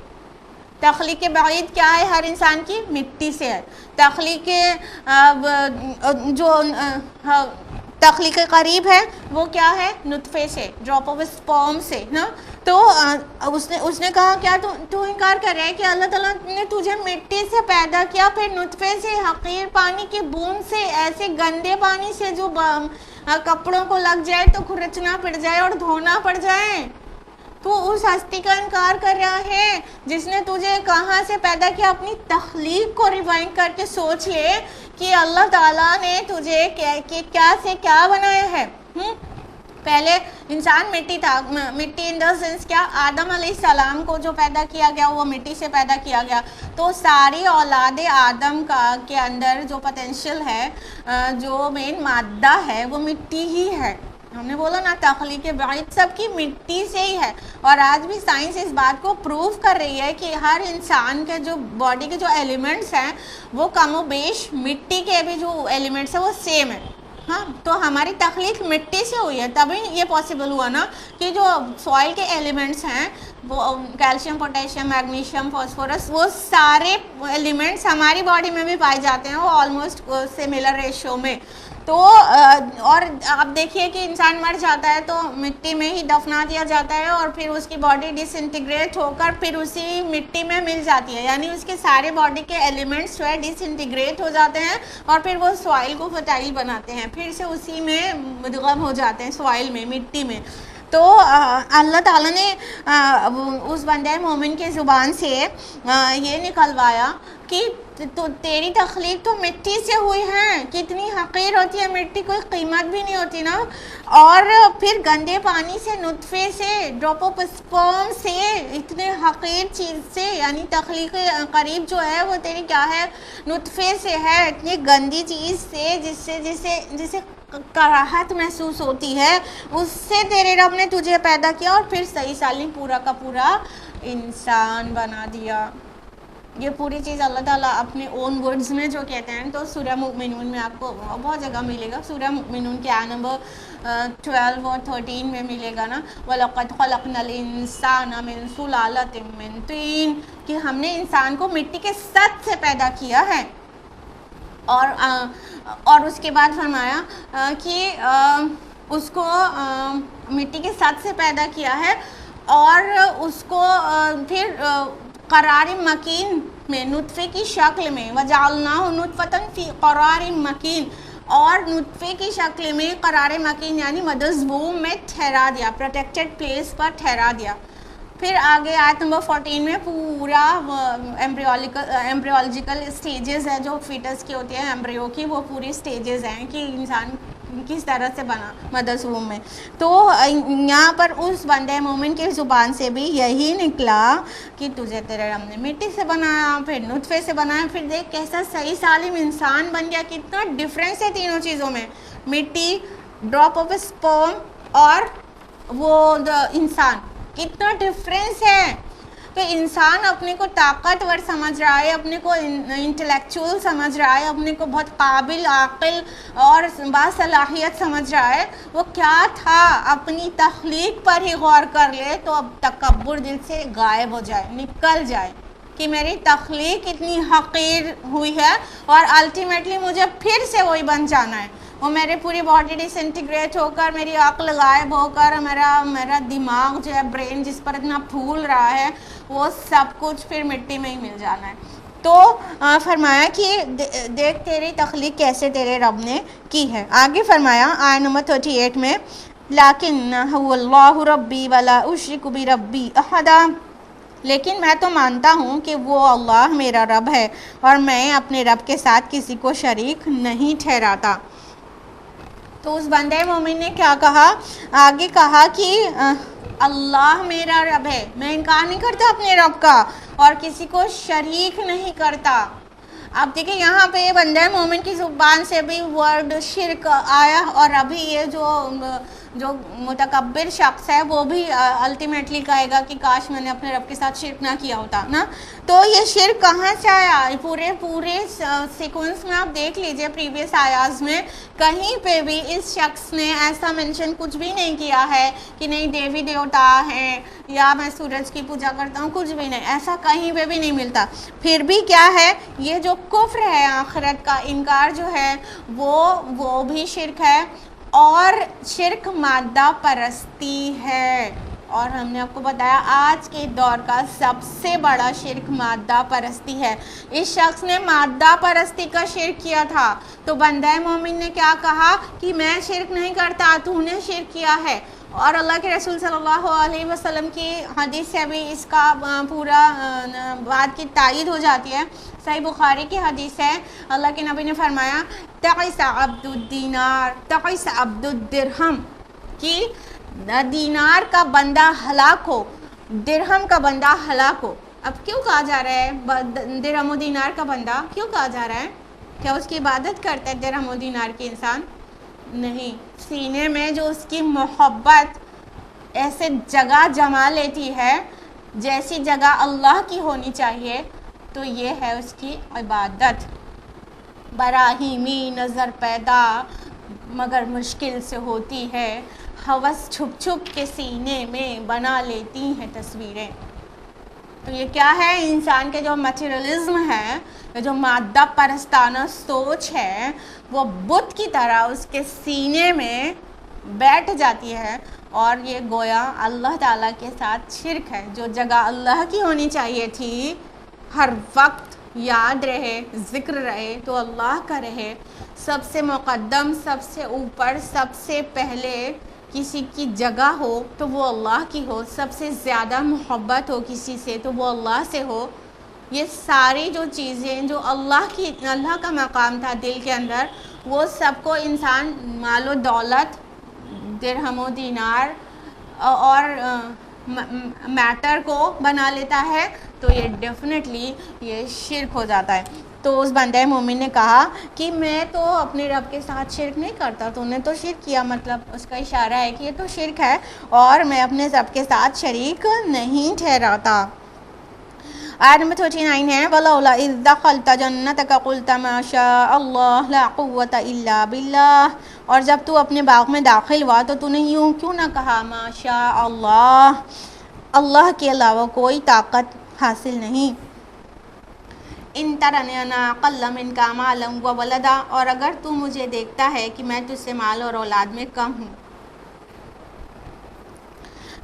تخلیق بعید کیا ہے ہر انسان کی؟ مٹی سے ہے. تخلیق جو تخلیق قریب ہے وہ کیا ہے؟ نطفے سے، ڈراپ آف اسپرم سے نا. تو اس نے کہا کیا تو انکار کر رہا ہے کہ اللہ تعالیٰ نے تجھے مٹی سے پیدا کیا، پھر نطفے سے، حقیر پانی کی بوند سے، ایسے گندے پانی سے جو کپڑوں کو لگ جائے تو کھرچنا پڑ جائے اور دھونا پڑ جائے. تو اس ہستی کا انکار کر رہا ہے جس نے تجھے کہاں سے پیدا کیا. اپنی تخلیق کو ریوائنڈ کر کے سوچ لے کہ اللہ تعالیٰ نے تجھے کیا سے کیا بنایا ہے. پہلے انسان مٹی تھا. مٹی ان دا سینس کیا؟ آدم علیہ السلام کو جو پیدا کیا گیا وہ مٹی سے پیدا کیا گیا. تو ساری اولاد آدم کے اندر جو پوٹینشیل ہے، جو مین مادہ ہے وہ مٹی ہی ہے. ہم نے بولا نا تخلیق بعید سب کی مٹی سے ہی ہے. اور آج بھی سائنس اس بات کو پروو کر رہی ہے کہ ہر انسان کے جو باڈی کے جو ایلیمنٹس ہیں وہ کم و بیش مٹی کے بھی جو ایلیمنٹس ہیں وہ سیم ہے. ہاں، تو ہماری تخلیق مٹی سے ہوئی ہے، تبھی یہ پاسبل ہوا نا کہ جو سوائل کے ایلیمنٹس ہیں وہ کیلشیم، پوٹیشیم، میگنیشیم، فاسفورس، وہ سارے ایلیمنٹس ہماری باڈی میں بھی پائے جاتے ہیں، وہ آلموسٹ سملر ریشو میں. تو اور آپ دیکھیے کہ انسان مر جاتا ہے تو مٹی میں ہی دفنا دیا جاتا ہے اور پھر اس کی باڈی ڈس انٹیگریٹ ہو کر پھر اسی مٹی میں مل جاتی ہے. یعنی اس کے سارے باڈی کے ایلیمنٹس جو ہے ڈس انٹیگریٹ ہو جاتے ہیں اور پھر وہ سوائل کو فرٹائل بناتے ہیں، پھر سے اسی میں مدغم ہو جاتے ہیں، سوائل میں، مٹی میں. تو اللہ تعالیٰ نے اس بندہ مومن کی زبان سے یہ نکلوایا کہ تو تیری تخلیق تو مٹی سے ہوئی ہے. کتنی حقیر ہوتی ہے مٹی، کوئی قیمت بھی نہیں ہوتی نا. اور پھر گندے پانی سے، نطفے سے، ڈراپ آف اسپرم سے، اتنے حقیر چیز سے، یعنی تخلیق قریب جو ہے وہ تیری کیا ہے؟ نطفے سے ہے. اتنی گندی چیز سے جسے کراہت محسوس ہوتی ہے، اس سے تیرے رب نے تجھے پیدا کیا اور پھر صحیح سالم پورا کا پورا انسان بنا دیا. یہ پوری چیز اللہ تعالیٰ اپنے اون ورڈز میں جو کہتے ہیں. تو سورہ مؤمنون میں آپ کو بہت جگہ ملے گا. سورہ مؤمنون کے آیت نمبر 12 اور 13 میں ملے گا نا، وَلَقَدْ خَلَقْنَا الْإِنسَانَ مِنْ سُلَالَةٍ مِّن طِينٍ، کہ ہم نے انسان کو مٹی کے سط سے پیدا کیا ہے. اور اس کے بعد فرمایا کہ اس کو مٹی کے ساتھ سے پیدا کیا ہے اور اس کو پھر قرار مکین میں، نطفے کی شکل میں، وَجَعَلْنَاهُ نُطْفَةً فِي قَرَارٍ مَكِينٍ، اور نطفے کی شکل میں قرار مکین یعنی مدرز ووم میں ٹھہرا دیا، پروٹیکٹڈ پلیس پر ٹھہرا دیا. پھر آگے آیت نمبر 14 میں پورا ایمبریولوجیکل اسٹیجز ہے جو فیٹس کی ہوتی ہے، ایمبریو کی، وہ پوری اسٹیجز ہیں کہ انسان کس طرح سے بنا مدرز ووم میں. تو یہاں پر اس بندے مومن کی زبان سے بھی یہی نکلا کہ تجھے تیرے رب نے مٹی سے بنایا، پھر نطفے سے بنایا. پھر دیکھ کیسا صحیح سالم انسان بن گیا. کتنا ڈفرینس ہے تینوں چیزوں میں، مٹی، ڈراپ آف اسپرم اور وہ انسان، کتنا ڈفرینس ہے. تو انسان اپنے کو طاقتور سمجھ رہا ہے، اپنے کو انٹلیکچوئل سمجھ رہا ہے، اپنے کو بہت قابل، عاقل اور باصلاحیت سمجھ رہا ہے. وہ کیا تھا؟ اپنی تخلیق پر ہی غور کر لے تو اب تکبر دل سے غائب ہو جائے، نکل جائے کہ میری تخلیق اتنی حقیر ہوئی ہے اور الٹیمیٹلی مجھے پھر سے وہی بن جانا ہے. وہ میرے پوری باڈی ڈس انٹیگریٹ ہو کر، میری عقل غائب ہو کر، میرا دماغ جو ہے، برین جس پر اتنا پھول رہا ہے، وہ سب کچھ پھر مٹی میں ہی مل جانا ہے. تو فرمایا کہ دیکھ تیری تخلیق کیسے تیرے رب نے کی ہے. آگے فرمایا آیت نمبر 38 میں، لیکن هو اللہ ربی ولا اشرک بربی احدا، لیکن میں تو مانتا ہوں کہ وہ اللہ میرا رب ہے اور میں اپنے رب کے ساتھ کسی کو شریک نہیں ٹھہراتا. تو اس بندے مومن نے کیا کہا؟ آگے کہا کہ اللہ میرا رب ہے، میں انکار نہیں کرتا اپنے رب کا اور کسی کو شریک نہیں کرتا. اب دیکھیں یہاں پہ بندہ مومن کی زبان سے بھی ورڈ شرک آیا اور ابھی یہ جو جو متکبر شخص ہے وہ بھی الٹیمیٹلی کہے گا کہ کاش میں نے اپنے رب کے ساتھ شرک نہ کیا ہوتا نا. تو یہ شرک کہاں سے آیا؟ پورے سیکوینس میں آپ دیکھ لیجئے پریویس آیاز میں کہیں پہ بھی اس شخص نے ایسا منشن کچھ بھی نہیں کیا ہے کہ نہیں دیوی دیوتا ہیں یا میں سورج کی پوجا کرتا ہوں، کچھ بھی نہیں، ایسا کہیں پہ بھی نہیں ملتا. پھر بھی کیا ہے، یہ جو کفر ہے، آخرت کا انکار جو ہے وہ بھی شرک ہے، اور شرک مادہ پرستی ہے. اور ہم نے آپ کو بتایا آج کے دور کا سب سے بڑا شرک مادہ پرستی ہے. اس شخص نے مادہ پرستی کا شرک کیا تھا تو بندہ مومن نے کیا کہا کہ میں شرک نہیں کرتا، تو نے شرک کیا ہے. اور اللہ کے رسول صلی اللہ علیہ وسلم کی حدیث سے بھی اس کا پورا بات کی تائید ہو جاتی ہے. صحیح بخاری کی حدیث ہے، اللہ کے نبی نے فرمایا تعس عبد الدینار تعس عبد الدرہم، کہ دینار کا بندہ ہلاک ہو، درہم کا بندہ ہلاک ہو. اب کیوں کہا جا رہا ہے درہم و دینار کا بندہ کیوں کہا جا رہا ہے؟ کیا اس کی عبادت کرتا ہے درہم و دینار کے انسان؟ نہیں. سینے میں جو اس کی محبت ایسے جگہ جما لیتی ہے جیسی جگہ اللہ کی ہونی چاہیے، تو یہ ہے اس کی عبادت. براہیمی نظر پیدا مگر مشکل سے ہوتی ہے، ہوس چھپ چھپ کے سینے میں بنا لیتی ہیں تصویریں. تو یہ کیا ہے؟ انسان کے جو میٹیریلزم ہے، جو مادہ پرستانہ سوچ ہے، وہ بت کی طرح اس کے سینے میں بیٹھ جاتی ہے، اور یہ گویا اللہ تعالیٰ کے ساتھ شرک ہے. جو جگہ اللہ کی ہونی چاہیے تھی ہر وقت یاد رہے، ذکر رہے تو اللہ کا رہے، سب سے مقدم، سب سے اوپر، سب سے پہلے کسی کی جگہ ہو تو وہ اللہ کی ہو، سب سے زیادہ محبت ہو کسی سے تو وہ اللہ سے ہو. یہ ساری جو چیزیں جو اللہ کا مقام تھا دل کے اندر، وہ سب کو انسان مال و دولت، درہم و دینار اور میٹر کو بنا لیتا ہے، تو یہ ڈیفینیٹلی یہ شرک ہو جاتا ہے. تو اس بندہ مومن نے کہا کہ میں تو اپنے رب کے ساتھ شرک نہیں کرتا، تو نے تو شرک کیا، مطلب اس کا اشارہ ہے کہ یہ تو شرک ہے اور میں اپنے رب کے ساتھ شریک نہیں ٹھہراتا. آیت نمبر 39 ہے وَلَوْلَا إِذْ دَخَلْتَ جَنَّتَكَ قُلْتَ مَا شَاءَ اللَّهُ لَا قُوَّةَ إِلَّا بِاللَّهِ. اور جب تو اپنے باغ میں داخل ہوا تو تو نے یوں کیوں نہ کہا ما شاء اللہ، اللہ کے علاوہ کوئی طاقت حاصل نہیں. ان ترنی انا اقل منک مالا وولدا، اور اگر تو مجھے دیکھتا ہے کہ میں تجھ سے مال اور اولاد میں کم ہوں.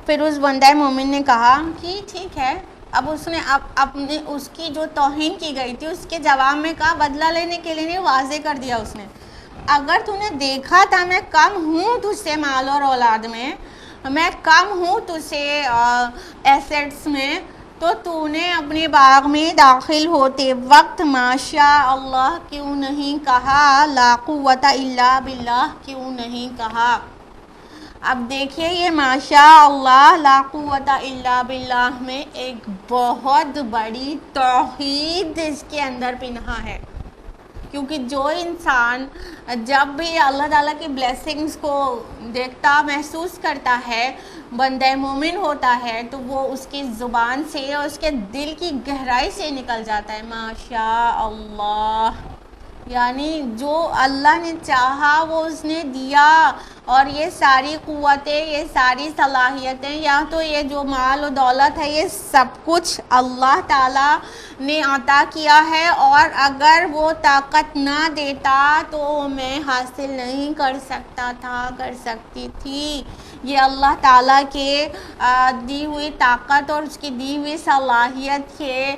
پھر اس بندہ مومن نے کہا کہ ٹھیک ہے. اب اس نے اپنے اس کی جو توہین کی گئی تھی اس کے جواب میں کہا، بدلہ لینے کے لیے نہیں، واضح کر دیا اس نے، اگر تو نے دیکھا تھا میں کم ہوں تجھ سے مال اور اولاد میں، میں کم ہوں تجھ سے ایسیٹس میں، تو نے اپنے باغ میں داخل ہوتے وقت ماشاء اللہ کیوں نہیں کہا، لا قوت الا باللہ کیوں نہیں کہا. اب دیکھیے یہ ماشاء اللہ لا قوت الا باللہ میں ایک بہت بڑی توحید اس کے اندر پنہا ہے. کیونکہ جو انسان جب بھی اللہ تعالیٰ کی بلیسنگز کو دیکھتا محسوس کرتا ہے، بندہ مومن ہوتا ہے، تو وہ اس کی زبان سے اور اس کے دل کی گہرائی سے نکل جاتا ہے ماشاء اللہ. یعنی جو اللہ نے چاہا وہ اس نے دیا، اور یہ ساری قوتیں، یہ ساری صلاحیتیں، یا تو یہ جو مال و دولت ہے، یہ سب کچھ اللہ تعالیٰ نے عطا کیا ہے، اور اگر وہ طاقت نہ دیتا تو میں حاصل نہیں کر سکتا تھا، کر سکتی تھی. یہ اللہ تعالیٰ کے دی ہوئی طاقت اور اس کی دی ہوئی صلاحیت کے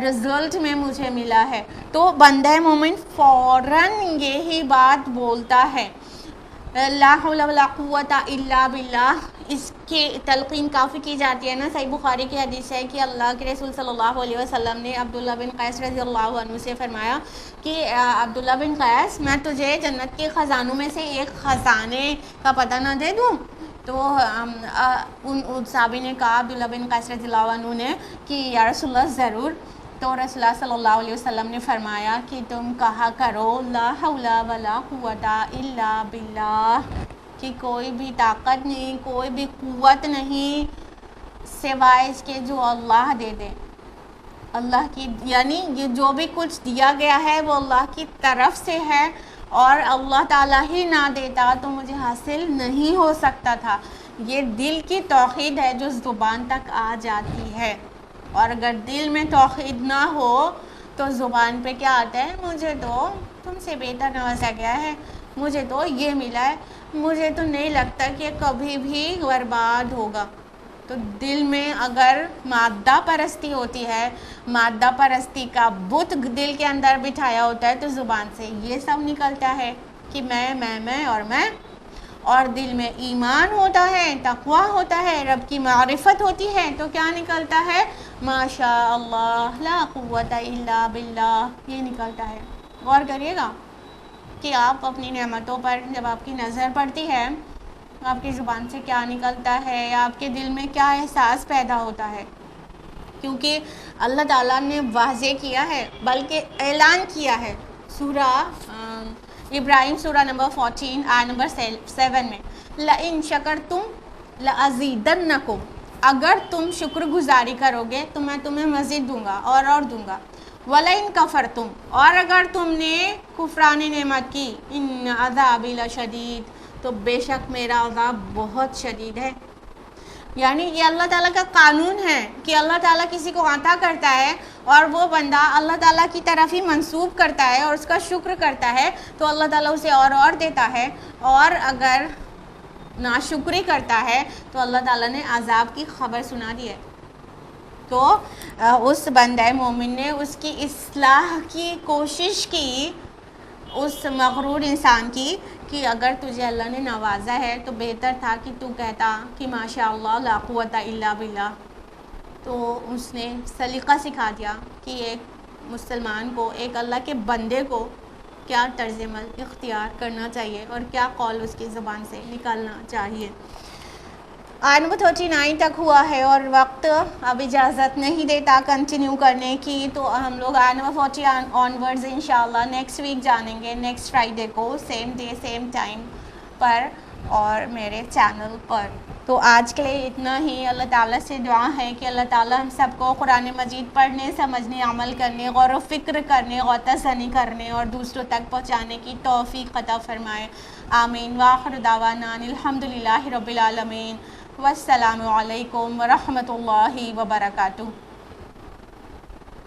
رزلٹ میں مجھے ملا ہے. تو بندہ مومن فوراً یہی بات بولتا ہے لا حول ولا قوت الا باللہ. اس کی تلقین کافی کی جاتی ہے نا. صحیح بخاری کی حدیث ہے کہ اللہ کے رسول صلی اللہ علیہ وسلم نے عبداللہ بن قیس رضی اللہ عنہ سے فرمایا کہ عبداللہ بن قیس میں تجھے جنت کے خزانوں میں سے ایک خزانے کا پتہ نہ دے دوں؟ تو ان صحابی نے کہا عبداللہ بن قیس رضی اللہ عنہ نے کہ یا رسول اللہ ضرور. تو رسول اللہ صلی اللہ علیہ وسلم نے فرمایا کہ تم کہا کرو لا حول ولا قوت الا باللہ. کہ کوئی بھی طاقت نہیں، کوئی بھی قوت نہیں سوائے اس کے جو اللہ دے دے. اللہ کی یعنی یہ جو بھی کچھ دیا گیا ہے وہ اللہ کی طرف سے ہے، اور اللہ تعالیٰ ہی نہ دیتا تو مجھے حاصل نہیں ہو سکتا تھا. یہ دل کی توحید ہے جو زبان تک آ جاتی ہے، اور اگر دل میں توحید نہ ہو تو زبان پہ کیا آتا ہے؟ مجھے تو تم سے بہتر نوازا گیا ہے، مجھے تو یہ ملا ہے، مجھے تو نہیں لگتا کہ کبھی بھی برباد ہوگا. تو دل میں اگر مادہ پرستی ہوتی ہے، مادہ پرستی کا بت دل کے اندر بٹھایا ہوتا ہے، تو زبان سے یہ سب نکلتا ہے کہ میں اور میں. اور دل میں ایمان ہوتا ہے، تقویٰ ہوتا ہے، رب کی معرفت ہوتی ہے، تو کیا نکلتا ہے؟ ماشاء اللہ لا قوت الا باللہ، یہ نکلتا ہے. غور کریے گا کہ آپ اپنی نعمتوں پر جب آپ کی نظر پڑتی ہے، آپ کی زبان سے کیا نکلتا ہے، یا آپ کے دل میں کیا احساس پیدا ہوتا ہے. کیونکہ اللہ تعالیٰ نے واضح کیا ہے، بلکہ اعلان کیا ہے سورہ ابراہیم سورہ نمبر 14 آیت نمبر 7 میں، لَإِن شَكَرْتُمْ لَأَزِيدَنَّكُمْ، اگر تم شکر گزاری کرو گے تو میں تمہیں مزید دوں گا اور دوں گا. وَلَئِن كَفَرْتُمْ، اور اگر تم نے کفران نعمت کی، إِنَّ عَذَابِي لَشَدِيدٌ، تو بے شک میرا عذاب بہت شدید ہے. یعنی یہ اللہ تعالیٰ کا قانون ہے کہ اللہ تعالیٰ کسی کو عطا کرتا ہے اور وہ بندہ اللہ تعالیٰ کی طرف ہی منسوب کرتا ہے اور اس کا شکر کرتا ہے تو اللہ تعالیٰ اسے اور دیتا ہے، اور اگر ناشکری کرتا ہے تو اللہ تعالیٰ نے عذاب کی خبر سنا دی ہے. تو اس بندہ مومن نے اس کی اصلاح کی کوشش کی، اس مغرور انسان کی، کہ اگر تجھے اللہ نے نوازا ہے تو بہتر تھا کہ تو کہتا کہ ماشاء اللہ لا قوت الا باللہ. تو اس نے سلیقہ سکھا دیا کہ ایک مسلمان کو، ایک اللہ کے بندے کو کیا طرز عمل اختیار کرنا چاہیے اور کیا قول اس کی زبان سے نکالنا چاہیے. آیت نمبر 39 تک ہوا ہے اور وقت اب اجازت نہیں دیتا کنٹینیو کرنے کی، تو ہم لوگ آیت نمبر 40 آنورڈز انشاءاللہ نیکسٹ ویک جانیں گے، نیکسٹ فرائیڈے کو، سیم ڈے سیم ٹائم پر اور میرے چینل پر. تو آج کے لیے اتنا ہی. اللہ تعالیٰ سے دعا ہے کہ اللہ تعالیٰ ہم سب کو قرآن مجید پڑھنے، سمجھنے، عمل کرنے، غور و فکر کرنے، غوطہ زنی کرنے اور دوسروں تک پہنچانے کی توفیق عطا فرمائے. آمین. وآخر دعوانا الحمدللہ رب العالمین. والسلام علیکم ورحمۃ اللہ وبرکاتہ.